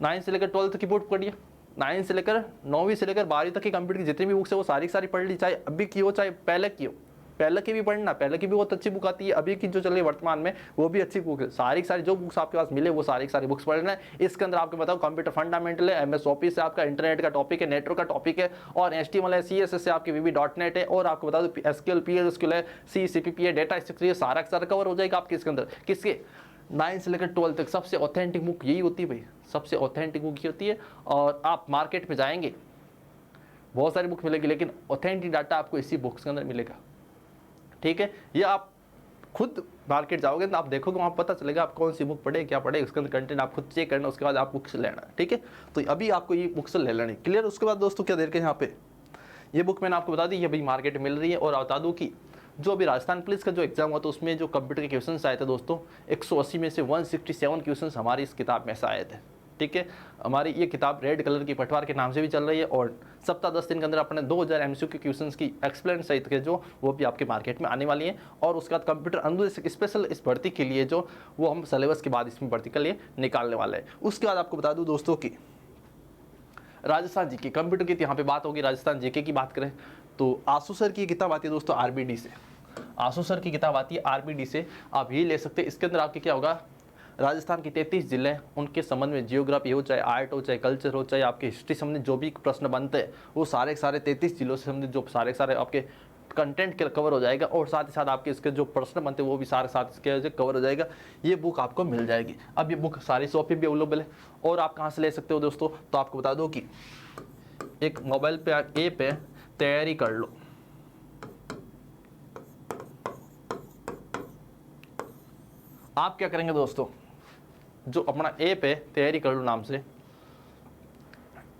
9 से लेकर 12 की बुक पढ़िए, 9 से लेकर 9वीं से लेकर 12वीं तक की कंप्यूटर की जितनी भी बुक्स है वो सारी पढ़ ली, चाहे अभी की हो चाहे पहले की हो। पहले की भी पढ़ना, पहले की भी बहुत अच्छी बुक आती है, अभी की जो चल रही है वर्तमान में वो भी अच्छी बुक है। सारी जो बुक्स आपके पास मिले वो सारी बुक्स पढ़ना है। इसके अंदर आपको बताओ कंप्यूटर फंडामेंटल है, MS ऑफिस से आपका इंटरनेट का टॉपिक है, नेटवर्क का टॉपिक है, और HTML है, CSS से आपकी VB.NET है, और आपको बता दो SQL PLSQL है, CPP है, डेटा स्ट्रक्चर है, सारा कवर हो जाएगा आपके इसके अंदर। किसके 9 से लेकर 12 तक सबसे ऑथेंटिक बुक यही होती है भाई, सबसे ऑथेंटिक बुक ये होती है। और आप मार्केट में जाएंगे बहुत सारी बुक मिलेगी, लेकिन ऑथेंटिक डाटा आपको इसी बुक्स के अंदर मिलेगा। ठीक है, ये आप खुद मार्केट जाओगे तो आप देखोगे, वहाँ पता चलेगा आप कौन सी बुक पढ़े, क्या पढ़े, उसके अंदर कंटेंट आप खुद चेक करना, उसके बाद आप बुक्स लेना। ठीक है, तो अभी आपको ये बुक्स ले लेनी क्लियर। उसके बाद दोस्तों क्या देर के यहाँ पे ये बुक मैंने आपको बता दी, ये भाई मार्केट में मिल रही है। और बता दूँ कि जो अभी राजस्थान पुलिस का जो एग्जाम हुआ था उसमें जो कंप्यूटर के क्वेश्चंस आए थे दोस्तों, 180 में से 167 क्वेश्चंस हमारी इस किताब में से आए थे। ठीक है, हमारी ये किताब रेड कलर की पटवार के नाम से भी चल रही है। और सप्ताह 10 दिन के अंदर अपने 2000 MCQ क्वेश्चंस की एक्सप्लेन सहित के जो वो भी आपके मार्केट में आने वाली हैं। और उसके बाद कंप्यूटर अनुदेशक स्पेशल इस भर्ती के लिए जो वो हम सिलेबस के बाद इसमें भर्ती के लिए निकालने वाले हैं। उसके बाद आपको बता दूँ दोस्तों की राजस्थान जीके कंप्यूटर की यहाँ पे बात होगी। राजस्थान जीके की बात करें तो आसू सर की किताब आती है दोस्तों RBD से, आसू सर की किताब आती है RBD से, आप ये ले सकते हैं। इसके अंदर आपके क्या होगा, राजस्थान के 33 जिले उनके संबंध में जियोग्राफी हो, चाहे आर्ट हो, चाहे कल्चर हो, चाहे आपके हिस्ट्री संबंधित जो भी प्रश्न बनते हैं वो सारे 33 जिलों से संबंधित जो सारे आपके कंटेंट के कवर हो जाएगा। और साथ ही साथ आपके इसके जो प्रश्न बनते हैं वो भी सारे साथ इसके कवर हो जाएगा। ये बुक आपको मिल जाएगी। अब ये बुक सारी शॉप पे भी अवेलेबल है। और आप कहाँ से ले सकते हो दोस्तों, तो आपको बता दो कि एक मोबाइल पे ऐप है तैयारी कर लो, आप क्या करेंगे दोस्तों, जो अपना ऐप है तैयारी कर लो नाम से,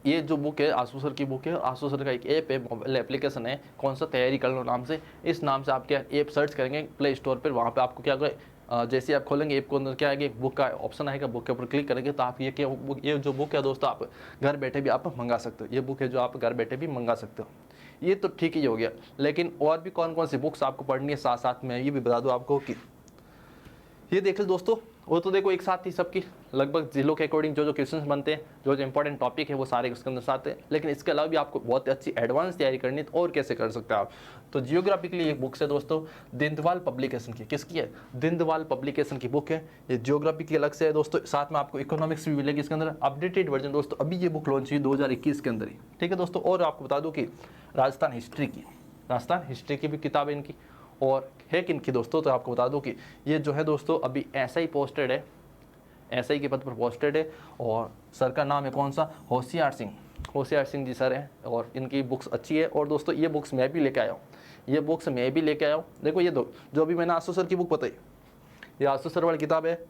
ये जो बुक है आसू सर की बुक है, आसू सर का एक ऐप है, मोबाइल एप्लीकेशन है, कौन सा तैयारी कर लो नाम से, इस नाम से आप क्या ऐप सर्च करेंगे प्ले स्टोर पर, वहाँ पे आपको क्या करें, जैसे आप खोलेंगे ऐप को अंदर क्या आएगा, बुक का ऑप्शन आएगा, बुक के ऊपर क्लिक करेंगे तो आप ये जो बुक है दोस्तों आप घर बैठे भी आप मंगा सकते हो। ये बुक है जो आप घर बैठे भी मंगा सकते हो। ये तो ठीक ही हो गया, लेकिन और भी कौन कौन सी बुक्स आपको पढ़नी है साथ साथ में ये भी बता दूँ आपको कि ये देख लो दोस्तों, वो तो देखो एक साथ ही सबकी लगभग जिलों के अकॉर्डिंग जो क्वेश्चंस बनते हैं, जो इंपॉर्टेंट टॉपिक है वो सारे उसके अंदर साथ है। लेकिन इसके अलावा भी आपको बहुत अच्छी एडवांस तैयारी करनी है तो और कैसे कर सकते हैं आप, तो जियोग्राफी के लिए एक बुक्स है दोस्तों दिनदवाल पब्लिकेशन की। किसकी है, दिनदवाल पब्लिकेशन की बुक है। ये जियोग्राफी की अलग से है दोस्तों, साथ में आपको इकोनॉमिक्स भी मिलेगी इसके अंदर अपडेटेड वर्जन दोस्तों। अभी ये बुक लॉन्च हुई 2021 के अंदर ही। ठीक है दोस्तों, और आपको बता दूँ कि राजस्थान हिस्ट्री की राजस्थान हिस्ट्री की भी किताब है इनकी। और है किनकी दोस्तों, तो आपको बता दूं कि ये जो है दोस्तों अभी ऐसा ही पोस्टेड है, ऐसा ही के पद पर पोस्टेड है। और सर का नाम है कौन सा, होशियार सिंह जी सर हैं। और इनकी बुक्स अच्छी है। और दोस्तों ये बुक्स मैं भी लेके आया हूँ, ये बुक्स मैं भी लेके आया हूँ। देखो ये दो जो अभी मैंने आसू सर की बुक बताई, ये आसू सर वाली किताब है,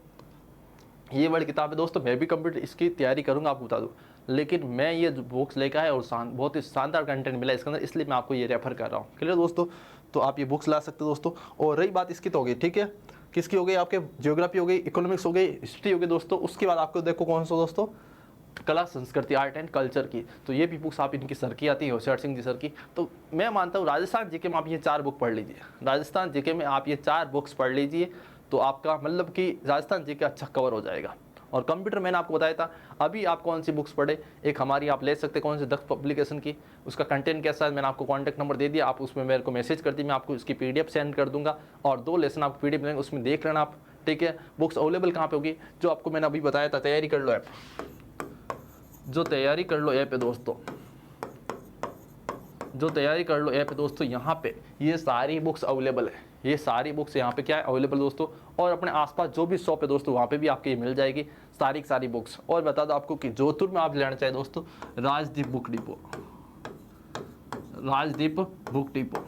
ये वाली किताब है दोस्तों। मैं भी कंप्यूटर इसकी तैयारी करूँगा आपको बता दूँ, लेकिन मैं ये बुक्स लेकर आया और बहुत ही शानदार कंटेंट मिला इसके अंदर, इसलिए मैं आपको ये रेफर कर रहा हूँ। क्लियर दोस्तों, तो आप ये बुक्स ला सकते हो दोस्तों। और रही बात इसकी तो हो गई, ठीक है, किसकी हो गई, आपके ज्योग्राफी हो गई, इकोनॉमिक्स हो गई, हिस्ट्री हो गई दोस्तों। उसके बाद आपको देखो कौन सा दोस्तों, कला संस्कृति, आर्ट एंड कल्चर की। तो ये भी बुक्स आप इनकी सर की आती है, होशियार सिंह जी सर की। तो मैं मानता हूँ राजस्थान जीके में आप ये 4 बुक पढ़ लीजिए, राजस्थान जीके में आप ये 4 बुक्स पढ़ लीजिए, तो आपका मतलब कि राजस्थान जीके अच्छा कवर हो जाएगा। और कंप्यूटर मैंने आपको बताया था, अभी आप कौन सी बुक्स पढ़े, एक हमारी आप ले सकते कौन सी, दक्ष पब्लिकेशन की, उसका कंटेंट कैसा है मैंने आपको कॉन्टैक्ट नंबर दे दिया, आप उसमें मेरे को मैसेज कर दी, मैं आपको इसकी PDF सेंड कर दूंगा। और 2 लेसन आपको PDF मिलेंगे, उसमें देख लेना आप, ठीक है। बुक्स अवेलेबल कहाँ पे होगी, जो आपको मैंने अभी बताया था, तैयारी कर लो ऐप, जो तैयारी कर लो ऐप है दोस्तों, जो तैयारी कर लो ऐप है दोस्तों, यहाँ पे ये सारी बुक्स अवेलेबल है, ये सारी बुक्स यहाँ पे क्या है अवेलेबल दोस्तों। और अपने आसपास जो भी शॉप है दोस्तों, वहाँ पे भी आपको ये मिल जाएगी सारी की सारी बुक्स। और बता दो आपको कि जोधपुर में आप लेना चाहिए दोस्तों, Rajdeep book depot, Rajdeep book depot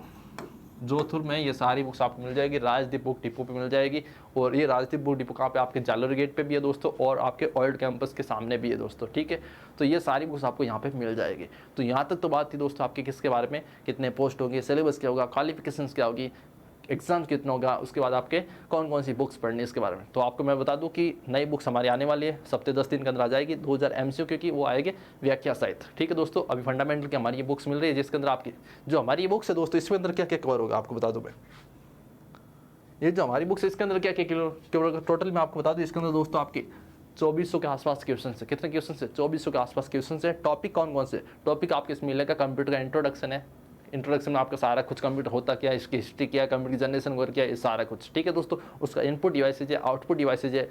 Jodhpur में ये सारी बुक्स आपको मिल जाएगी, राजदीप बुक डिपो पे मिल जाएगी। और ये राजदीप बुक डिपो कहाँ पे, आपके जालोर गेट पे भी है दोस्तों, और आपके ओल्ड कैंपस के सामने भी है दोस्तों, ठीक है। तो ये सारी बुक्स आपको यहाँ पे मिल जाएगी। तो यहाँ तक तो बात थी दोस्तों आपके किसके बारे में, कितने पोस्ट होंगे, सिलेबस क्या होगा, क्वालिफिकेशंस क्या होगी, एग्जाम कितना होगा, उसके बाद आपके कौन कौन सी बुक्स पढ़नी है इसके बारे में। तो आपको मैं बता दूं कि नई बुक्स हमारी आने वाली है, हफ्ते 10 दिन के अंदर आ जाएगी, 2000 MCQ की वो आएगी व्याख्या सहित, ठीक है दोस्तों। अभी फंडामेंटल की हमारी ये बुक्स मिल रही है, जिसके अंदर आपकी जो हमारी ये बुक्स है दोस्तों, इसके अंदर क्या क्या कवर होगा आपको बता दूं मैं, ये जो हमारी बुक्स है इसके अंदर क्या क्या कवर होगा टोटल मैं आपको बता दूं। इसके अंदर दोस्तों आपकी 2400 के आसपास क्वेश्चन है, कितने क्वेश्चन है, 2400 के आसपास क्वेश्चन है। टॉपिक कौन कौन से टॉपिक आपके इसमें मिलेगा, कंप्यूटर का इंट्रोडक्शन है, इंट्रोडक्शन में आपका सारा कुछ कंप्यूटर होता क्या है, इसकी हिस्ट्री क्या है, कंप्यूटर जनरेशन वर्क क्या है, ये सारा कुछ, ठीक है दोस्तों। उसका इनपुट डिवाइसेज है, आउटपुट डिवाइसेज है,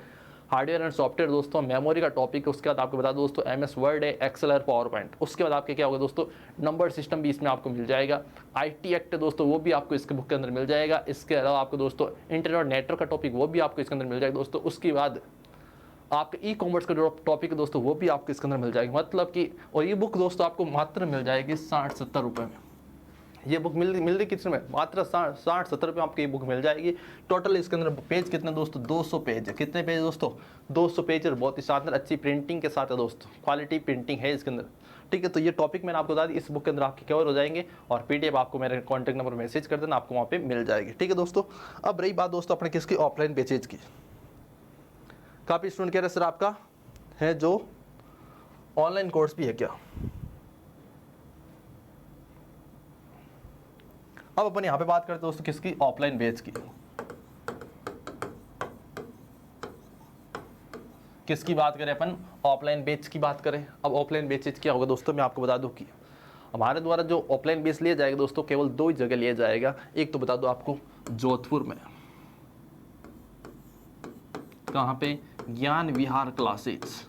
हार्डवेयर एंड सॉफ्टवेयर दोस्तों, मेमोरी का टॉपिक है। उसके बाद आपको बता दो दोस्तों MS वर्ड है, एक्सेल और पावर पॉइंट। उसके बाद आपके क्या होगा दोस्तों, नंबर सिस्टम भी इसमें आपको मिल जाएगा, IT एक्ट है दोस्तों, वो भी आपको इसके बुक के अंदर मिल जाएगा। इसके अलावा आपको दोस्तों इंटरनेट और नेटवर्क का टॉपिक वो भी आपको इसके अंदर मिल जाएगा दोस्तों। उसके बाद आपके E-कॉमर्स का जो टॉपिक है दोस्तों, वो भी आपको इसके अंदर मिल जाएगी, मतलब कि। और ये बुक दोस्तों आपको मात्र मिल जाएगी 60-70 रुपये में। ये बुक मिल रही कितने में, मात्र 60-70 रुपये आपको ये बुक मिल जाएगी। टोटल इसके अंदर पेज कितने दोस्तों, 200 पेज है। कितने पेज दोस्तों, 200 पेज और बहुत ही शानदार अच्छी प्रिंटिंग के साथ है दोस्तों, क्वालिटी प्रिंटिंग है इसके अंदर, ठीक है। तो ये टॉपिक मैंने आपको बता दी, इस बुक के अंदर आपके कवर हो जाएंगे। और PDF आपको मेरे कॉन्टैक्ट नंबर मैसेज कर देना, आपको वहाँ पे मिल जाएगी, ठीक है दोस्तों। अब रही बात दोस्तों अपने किसकी, ऑफलाइन बैचेज की। काफ़ी स्टूडेंट कह रहे सर आपका है जो ऑनलाइन कोर्स भी है क्या। अब अपन यहाँ पे बात करते हैं दोस्तों किसकी, ऑफलाइन बैच की। किसकी बात करें अपन, ऑफलाइन बैच की बात करें। अब ऑफलाइन बैचेज क्या होगा दोस्तों, मैं आपको बता दूं कि हमारे द्वारा जो ऑफलाइन बैच लिया जाएगा दोस्तों, केवल 2 ही जगह लिया जाएगा। एक तो बता दो आपको जोधपुर में, कहाँ पे, ज्ञान विहार क्लासेस।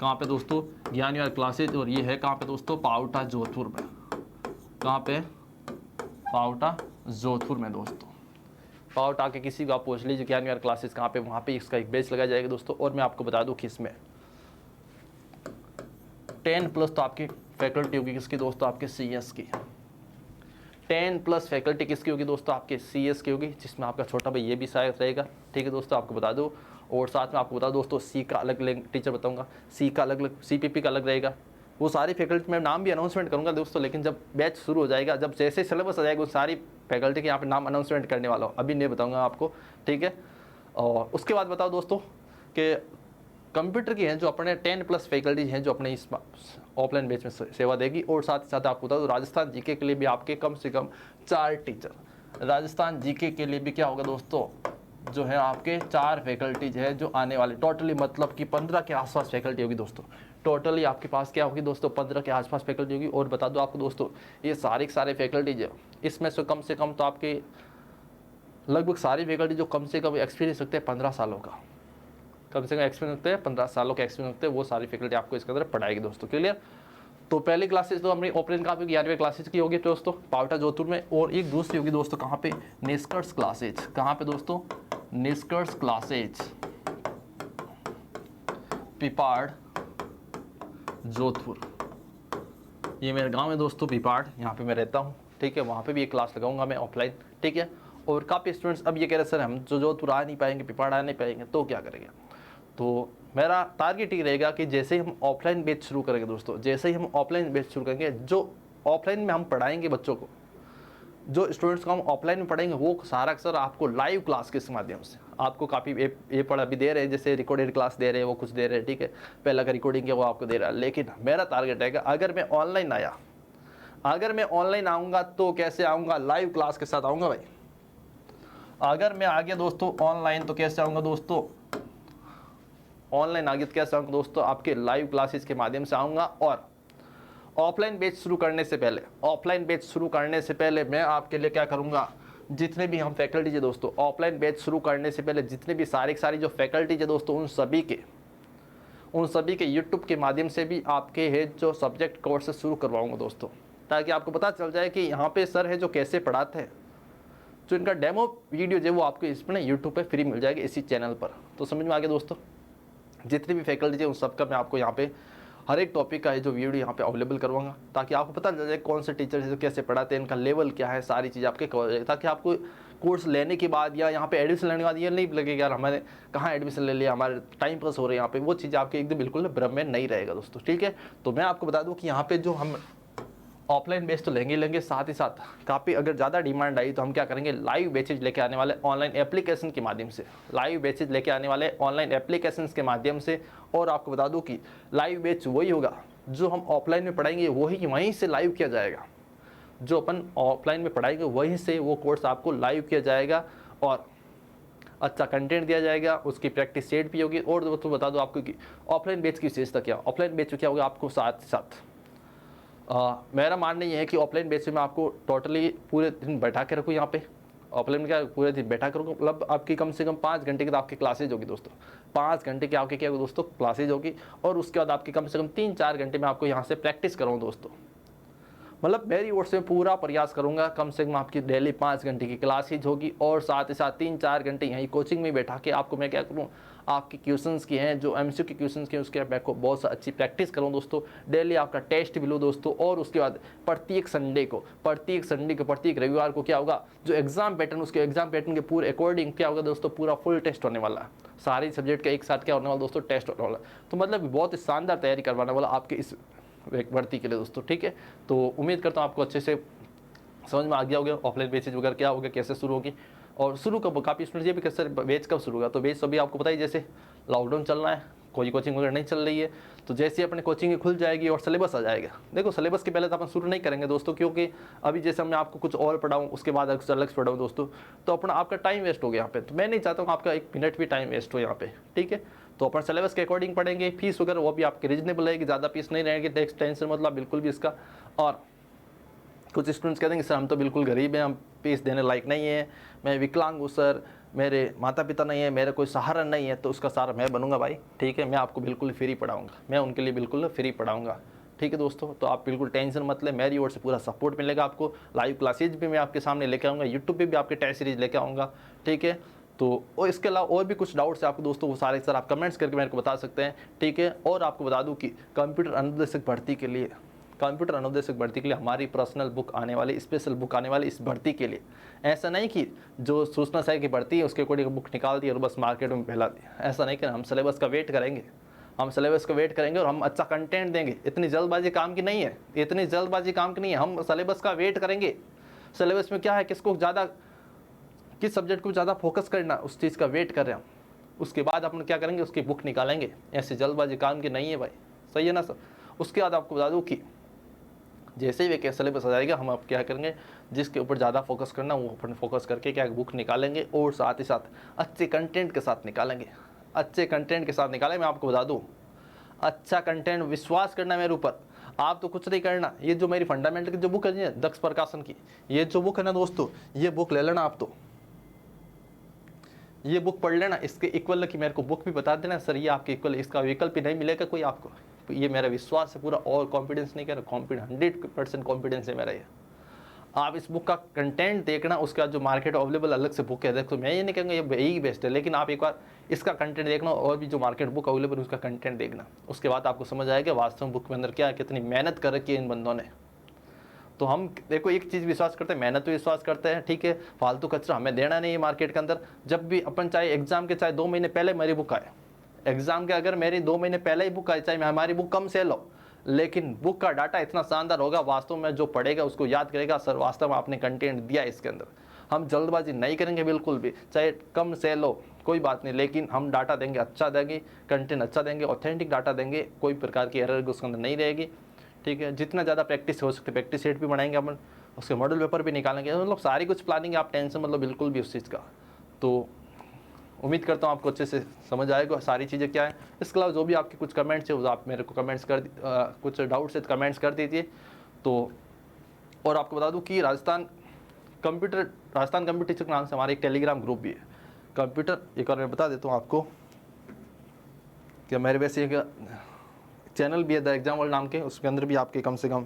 कहाँ पे दोस्तों, ज्ञान विहार क्लासेज। और ये है कहाँ पे दोस्तों, पावटा जोधपुर में। कहाँ पे, पावटा जोधपुर में दोस्तों। पावटा के किसी को आप पूछ लीजिए ज्ञान विहार क्लासेज कहाँ पे, वहाँ पे इसका एक बैच लगाया जाएगा दोस्तों। और मैं आपको बता दूँ कि इसमें 10+ तो आपकी फैकल्टी होगी किसकी दोस्तों, आपके CS की। 10+ फैकल्टी किसकी होगी दोस्तों, आपके CS की होगी, जिसमें आपका छोटा भाई ये भी सहायक रहेगा, ठीक है दोस्तों, आपको बता दो। और साथ में आपको बता दो दोस्तों, C का अलग टीचर बताऊंगा, C का अलग, CPP का अलग रहेगा। वो सारी फैकल्टी में नाम भी अनाउंसमेंट करूंगा दोस्तों, लेकिन जब बैच शुरू हो जाएगा, जब जैसे सिलेबस आ जाएगा, वो सारी फैकल्टी के यहाँ पे नाम अनाउंसमेंट करने वाला हूँ, अभी नहीं बताऊंगा आपको, ठीक है। और उसके बाद बताओ दोस्तों कि कंप्यूटर की हैं जो अपने 10+ फैकल्टी हैं जो अपने इस ऑफलाइन बैच में सेवा देगी। और साथ ही साथ आपको बता दो राजस्थान GK के लिए भी आपके कम से कम 4 टीचर, राजस्थान GK के लिए भी क्या होगा दोस्तों, जो है आपके 4 फैकल्टीज है जो आने वाले, टोटली मतलब कि 15 के आसपास फैकल्टी होगी दोस्तों। टोटली आपके पास क्या होगी दोस्तों, 15 के आसपास फैकल्टी होगी। और बता दो आपको दोस्तों, ये सारे फैकल्टीज है, इसमें से कम तो आपके लगभग सारी फैकल्टी जो कम से कम एक्सपीरियंस रखते हैं 15 सालों का, कम से कम एक्सपीरियंस रखते हैं 15 सालों का एक्सपीरियंस रखते हैं, वो सारी फैकल्टी आपको इसके अंदर पढ़ाएगी दोस्तों, क्लियर। तो पहली क्लासेस तो हमारी ऑफलाइन काफ़ी 11वीं क्लासेज की होगी दोस्तों पावटा जोधपुर में, और एक दूसरी होगी दोस्तों कहाँ पे, निष्कर्ष क्लासेज। कहाँ पे दोस्तों, निष्कर्ष क्लासेज पिपाड़ जोधपुर। ये मेरे गांव में दोस्तों पिपाड़, यहाँ पे मैं रहता हूँ, ठीक है। वहाँ पे भी एक क्लास लगाऊंगा मैं ऑफलाइन, ठीक है। और काफ़ी स्टूडेंट्स अब ये कह रहे सर हम जो जोधपुर आ नहीं पाएंगे, पिपाड़ आ नहीं पाएंगे, तो क्या करेंगे। तो मेरा टारगेट ये रहेगा कि जैसे ही हम ऑफलाइन बैच शुरू करेंगे दोस्तों, जैसे ही हम ऑफलाइन बैच शुरू करेंगे, जो ऑफलाइन में हम पढ़ाएंगे बच्चों को, जो स्टूडेंट्स को हम ऑफलाइन में पढ़ाएंगे, वो सारा अक्सर आपको लाइव क्लास के माध्यम से आपको काफ़ी ये पढ़ा भी दे रहे हैं, जैसे रिकॉर्डेड क्लास दे रहे हैं, वो कुछ दे रहे हैं, ठीक है। पहला का रिकॉर्डिंग किया वो आपको दे रहा है। लेकिन मेरा टारगेट है कि अगर मैं ऑनलाइन आया, अगर मैं ऑनलाइन आऊँगा तो कैसे आऊँगा, लाइव क्लास के साथ आऊँगा भाई। अगर मैं आ गया दोस्तों ऑनलाइन तो कैसे आऊँगा दोस्तों, ऑनलाइन आ गया तो कैसे आऊँगा दोस्तों, आपके लाइव क्लासेस के माध्यम से आऊँगा। और ऑफलाइन बैच शुरू करने से पहले, ऑफलाइन बैच शुरू करने से पहले मैं आपके लिए क्या करूँगा, जितने भी हम फैकल्टीज है दोस्तों, ऑफलाइन बैच शुरू करने से पहले जितने भी सारी जो फैकल्टीज है दोस्तों, उन सभी के यूट्यूब के माध्यम से भी आपके है जो सब्जेक्ट कोर्सेज शुरू करवाऊँगा दोस्तों, ताकि आपको पता चल जाए कि यहाँ पे सर है जो कैसे पढ़ाते हैं। जो इनका डेमो वीडियो जो वो आपको इसमें ना यूट्यूब पे फ्री मिल जाएगी इसी चैनल पर। तो समझ में आ गया दोस्तों, जितनी भी फैकल्टी है उन सबका मैं आपको यहाँ पे हर एक टॉपिक का है जो वीडियो यहाँ पे अवेलेबल करवाऊंगा, ताकि आपको पता चल जाए कौन से टीचर है कैसे पढ़ाते हैं, इनका लेवल क्या है, सारी चीज़ आपके कवर जाए, ताकि आपको कोर्स लेने के बाद या यहाँ पे एडमिशन लेने के बाद ये नहीं लगेगा यार हमारे कहाँ एडमिशन ले लिया, हमारे टाइम पास हो रहे हैं यहाँ पे, वो चीज़ आपके एकदम बिल्कुल भ्रम में नहीं रहेगा दोस्तों, ठीक है। तो मैं आपको बता दूँ कि यहाँ पे जो हम ऑफलाइन बेच तो लेंगे, साथ ही साथ काफ़ी अगर ज़्यादा डिमांड आई तो हम क्या करेंगे, लाइव बैचेज लेके आने वाले ऑनलाइन एप्लीकेशन के माध्यम से, लाइव बैचेज लेके आने वाले ऑनलाइन एप्लीकेशन के माध्यम से। और आपको बता दूं कि लाइव बैच वही होगा जो हम ऑफलाइन में पढ़ाएंगे, वहीं से लाइव किया जाएगा। जो अपन ऑफलाइन में पढ़ाएंगे वहीं से वो कोर्स आपको लाइव किया जाएगा और अच्छा कंटेंट दिया जाएगा, उसकी प्रैक्टिस सेट भी होगी। और दोस्तों बता दो आपको कि ऑफलाइन बैच की विशेषता क्या, ऑफलाइन बैच क्या होगा आपको साथ साथ मेरा मानना ये है कि ऑफलाइन बेस में आपको टोटली पूरे दिन बैठा के रखूँ यहाँ पे। ऑफलाइन में क्या पूरे दिन बैठा करूँ, मतलब आपकी कम से कम 5 घंटे की तो आपकी क्लासेज होगी दोस्तों, 5 घंटे की आपके क्या होगी दोस्तों क्लासेज होगी। और उसके बाद आपकी कम से कम 3-4 घंटे में आपको यहाँ से प्रैक्टिस कराऊँ दोस्तों। मतलब मेरी ओर से पूरा प्रयास करूँगा, कम से कम आपकी डेली 5 घंटे की क्लासेज होगी और साथ ही साथ 3-4 घंटे यहीं कोचिंग में बैठा के आपको मैं क्या करूँ, आपके क्वेश्चंस की हैं जो एमसीक्यू के क्वेश्चंस के उसके मैं को बहुत अच्छी प्रैक्टिस करूँ दोस्तों। डेली आपका टेस्ट भी लूँ दोस्तों। और उसके बाद प्रत्येक संडे को प्रत्येक रविवार को क्या होगा, जो एग्जाम पैटर्न उसके एग्जाम पैटर्न के पूरे अकॉर्डिंग क्या होगा दोस्तों, पूरा फुल टेस्ट होने वाला है। सारे सब्जेक्ट का एक साथ क्या होने वाला दोस्तों, टेस्ट होने वाला। तो मतलब बहुत शानदार तैयारी करवाने वाला आपके इस भर्ती के लिए दोस्तों, ठीक है। तो उम्मीद करता हूँ आपको अच्छे से समझ में आ गया होगा ऑफलाइन बेचेज वगैरह क्या होगा, कैसे शुरू होगी और शुरू कब, काफ़ी स्टूडेंट्स ये भी कैसे बेच कब शुरू होगा। तो बेच अभी आपको पता ही जैसे लॉकडाउन चल रहा है, कोई कोचिंग वगैरह नहीं चल रही है, तो जैसे अपने कोचिंग खुल जाएगी और सिलेबस आ जाएगा। देखो सिलेबस के पहले तो अपन शुरू नहीं करेंगे दोस्तों, क्योंकि अभी जैसे मैं आपको कुछ और पढ़ाऊँ उसके बाद अगर अलग से पढ़ाऊँ दोस्तों तो अपना आपका टाइम वेस्ट हो गया यहाँ पे। तो मैं नहीं चाहता हूँ आपका 1 मिनट भी टाइम वेस्ट हो यहाँ पे, ठीक है। तो अपन सिलेबस के अकॉर्डिंग पढ़ेंगे, फीस वगैरह वो भी आपकी रीजनेबल रहेगी, ज़्यादा फीस नहीं रहेगी, टेंशन मतलब बिल्कुल भी इसका। और कुछ स्टूडेंट्स कहते हैं कि सर हम तो बिल्कुल गरीब हैं, हम फीस देने लायक नहीं है, मैं विकलांग हूँ सर, मेरे माता पिता नहीं है, मेरा कोई सहारा नहीं है, तो उसका सहारा मैं बनूंगा भाई, ठीक है। मैं आपको बिल्कुल फ्री पढ़ाऊंगा, मैं उनके लिए बिल्कुल फ्री पढ़ाऊंगा, ठीक है दोस्तों। तो आप बिल्कुल टेंशन मत ले, मेरी ओर से पूरा सपोर्ट मिलेगा आपको। लाइव क्लासेज भी मैं आपके सामने लेकर आऊँगा, यूट्यूब पे भी आपके टेस्ट सीरीज लेकर आऊँगा, ठीक है। तो और इसके अलावा और भी कुछ डाउट्स है आपको दोस्तों, वो सारे सर आप कमेंट्स करके मेरे को बता सकते हैं, ठीक है। और आपको बता दूँ कि कंप्यूटर अनुदेशक भर्ती के लिए, कंप्यूटर अनुदेशक भर्ती के लिए हमारी पर्सनल बुक आने वाली, स्पेशल बुक आने वाली इस भर्ती के लिए। ऐसा नहीं कि जो सूचना सहायक की भर्ती है उसके अकॉर्डिंग बुक निकाल दी और बस मार्केट में फैला दी, ऐसा नहीं करना। हम सिलेबस का वेट करेंगे, हम सिलेबस का वेट करेंगे और हम अच्छा कंटेंट देंगे। इतनी जल्दबाजी काम की नहीं है, इतनी जल्दबाजी काम की नहीं है, हम सिलेबस का वेट करेंगे। सिलेबस में क्या है, किसको ज़्यादा, किस सब्जेक्ट को ज़्यादा फोकस करना, उस चीज़ का वेट कर रहे हैं हम। उसके बाद अपन क्या करेंगे, उसकी बुक निकालेंगे। ऐसी जल्दबाजी काम की नहीं है भाई, सही है ना सर। उसके बाद आपको बता दूँ कि जैसे ही वे सिलेबस आ जाएगा, हम आप क्या करेंगे, जिसके ऊपर ज़्यादा फोकस करना वो अपन फोकस करके क्या बुक निकालेंगे और साथ ही साथ अच्छे कंटेंट के साथ निकालेंगे, अच्छे कंटेंट के साथ निकालेंगे। मैं आपको बता दूँ, अच्छा कंटेंट, विश्वास करना मेरे ऊपर, आप तो कुछ नहीं करना। ये जो मेरी फंडामेंटल की जो बुक है दक्ष प्रकाशन की, ये जो बुक है ना दोस्तों, ये बुक ले लेना आप, तो ये बुक पढ़ लेना। इसके इक्वल की मेरे को बुक भी बता देना सर, ये आपके इक्वल, इसका विकल्प ही नहीं मिलेगा कोई आपको, ये मेरा विश्वास है पूरा, और कॉन्फिडेंस नहीं कह रहा, 100% कॉन्फिडेंस है मेरा ये। आप इस बुक का कंटेंट देखना, उसका जो मार्केट अवेलेबल अलग से बुक है, देखो मैं ये नहीं कहूँगा ये यही बेस्ट है, लेकिन आप एक बार इसका कंटेंट देखना और भी जो मार्केट बुक अवेलेबल है उसका कंटेंट देखना, उसके बाद आपको समझ आएगा वास्तव में बुक के अंदर क्या है, कितनी मेहनत कर रखी है इन बंदों ने। तो हम देखो एक चीज़ विश्वास करते हैं, मेहनत तो विश्वास करते हैं, ठीक है, फालतू कचरा हमें देना नहीं है मार्केट के अंदर। जब भी अपन चाहे एग्जाम के चाहे 2 महीने पहले मेरी बुक आए, एग्जाम के अगर मेरी 2 महीने पहले ही बुक आए, चाहे हमारी बुक कम सेल हो, लेकिन बुक का डाटा इतना शानदार होगा, वास्तव में जो पढ़ेगा उसको याद करेगा सर वास्तव में आपने कंटेंट दिया इसके अंदर। हम जल्दबाजी नहीं करेंगे बिल्कुल भी, चाहे कम सेल हो कोई बात नहीं, लेकिन हम डाटा देंगे, अच्छा देंगे, कंटेंट अच्छा देंगे, ऑथेंटिक डाटा देंगे, कोई प्रकार की एरर उसके अंदर नहीं रहेगी, ठीक है। जितना ज़्यादा प्रैक्टिस हो सकती है प्रैक्टिस सेट भी बनाएंगे अपन, उसके मॉडल पेपर भी निकालेंगे, मतलब सारी कुछ प्लानिंग, आप टेंशन मतलब बिल्कुल भी उस चीज़ का। तो उम्मीद करता हूँ आपको अच्छे से समझ आएगा सारी चीज़ें क्या है। इसके अलावा जो भी आपके कुछ कमेंट्स है वो आप मेरे को कमेंट्स कुछ डाउट्स है तो कमेंट्स कर दीजिए। तो और आपको बता दूँ कि राजस्थान कंप्यूटर टीचर के नाम से हमारा एक टेलीग्राम ग्रुप भी है। कंप्यूटर एक और मैं बता देता हूँ आपको कि मेरे वैसे एक चैनल भी है द एग्जाम वर्ल्ड नाम के, उसके अंदर भी आपके कम से कम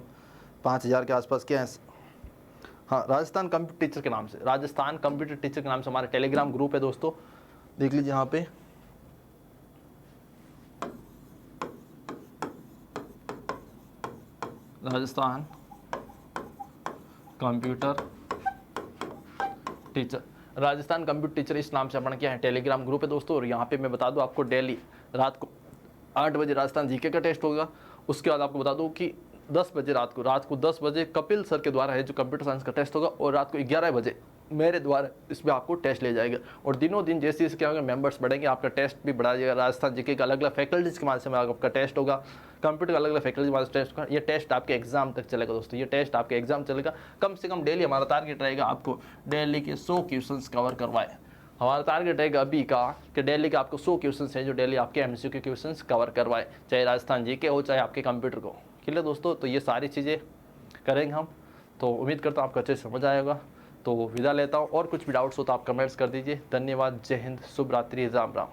5000 के आसपास क्या है, हाँ, राजस्थान कंप्यूटर टीचर के नाम से, राजस्थान कंप्यूटर टीचर के नाम से हमारा टेलीग्राम ग्रुप है दोस्तों, देख लीजिए यहाँ पे। Rajasthan computer teacher, Rajasthan computer teacher इस नाम से अपना क्या है टेलीग्राम ग्रुप है दोस्तों। और यहाँ पे मैं बता दूँ आपको डेली रात को 8 बजे राजस्थान जीके का टेस्ट होगा। उसके बाद आपको बता दूँ कि 10 बजे रात को 10 बजे कपिल सर के द्वारा है जो कंप्यूटर साइंस का टेस्ट होगा, और रात को 11 बजे मेरे द्वारा इसमें आपको टेस्ट ले जाएगा। और दिनों दिन जैसे जैसे क्या होगा मेंबर्स बढ़ेंगे, आपका टेस्ट भी बढ़ा जाएगा। राजस्थान जीके का अलग अलग फैकल्टीज के माध्यम से आपका टेस्ट होगा, कंप्यूटर का अलग अलग फैकल्टी के टेस्ट होगा। ये टेस्ट आपके एग्जाम तक चलेगा दोस्तों, ये टेस्ट आपके एग्जाम चलेगा। कम से कम डेली हमारा टारगेट रहेगा आपको डेली के 100 क्वेश्चन कवर करवाए। हमारा टारगेट रहेगा अभी का कि डेली के आपको 100 क्वेश्चन है जो डेली आपके एमसीक्यू के क्वेश्चन कवर करवाए, चाहे राजस्थान जीके हो चाहे आपके कंप्यूटर को। ठीक है दोस्तों, तो ये सारी चीज़ें करेंगे हम। तो उम्मीद करता हूँ आपको अच्छे से समझ आएगा। तो विदा लेता हूँ, और कुछ भी डाउट्स हो तो आप कमेंट्स कर दीजिए। धन्यवाद, जय हिंद, शुभ रात्रि, राम राम।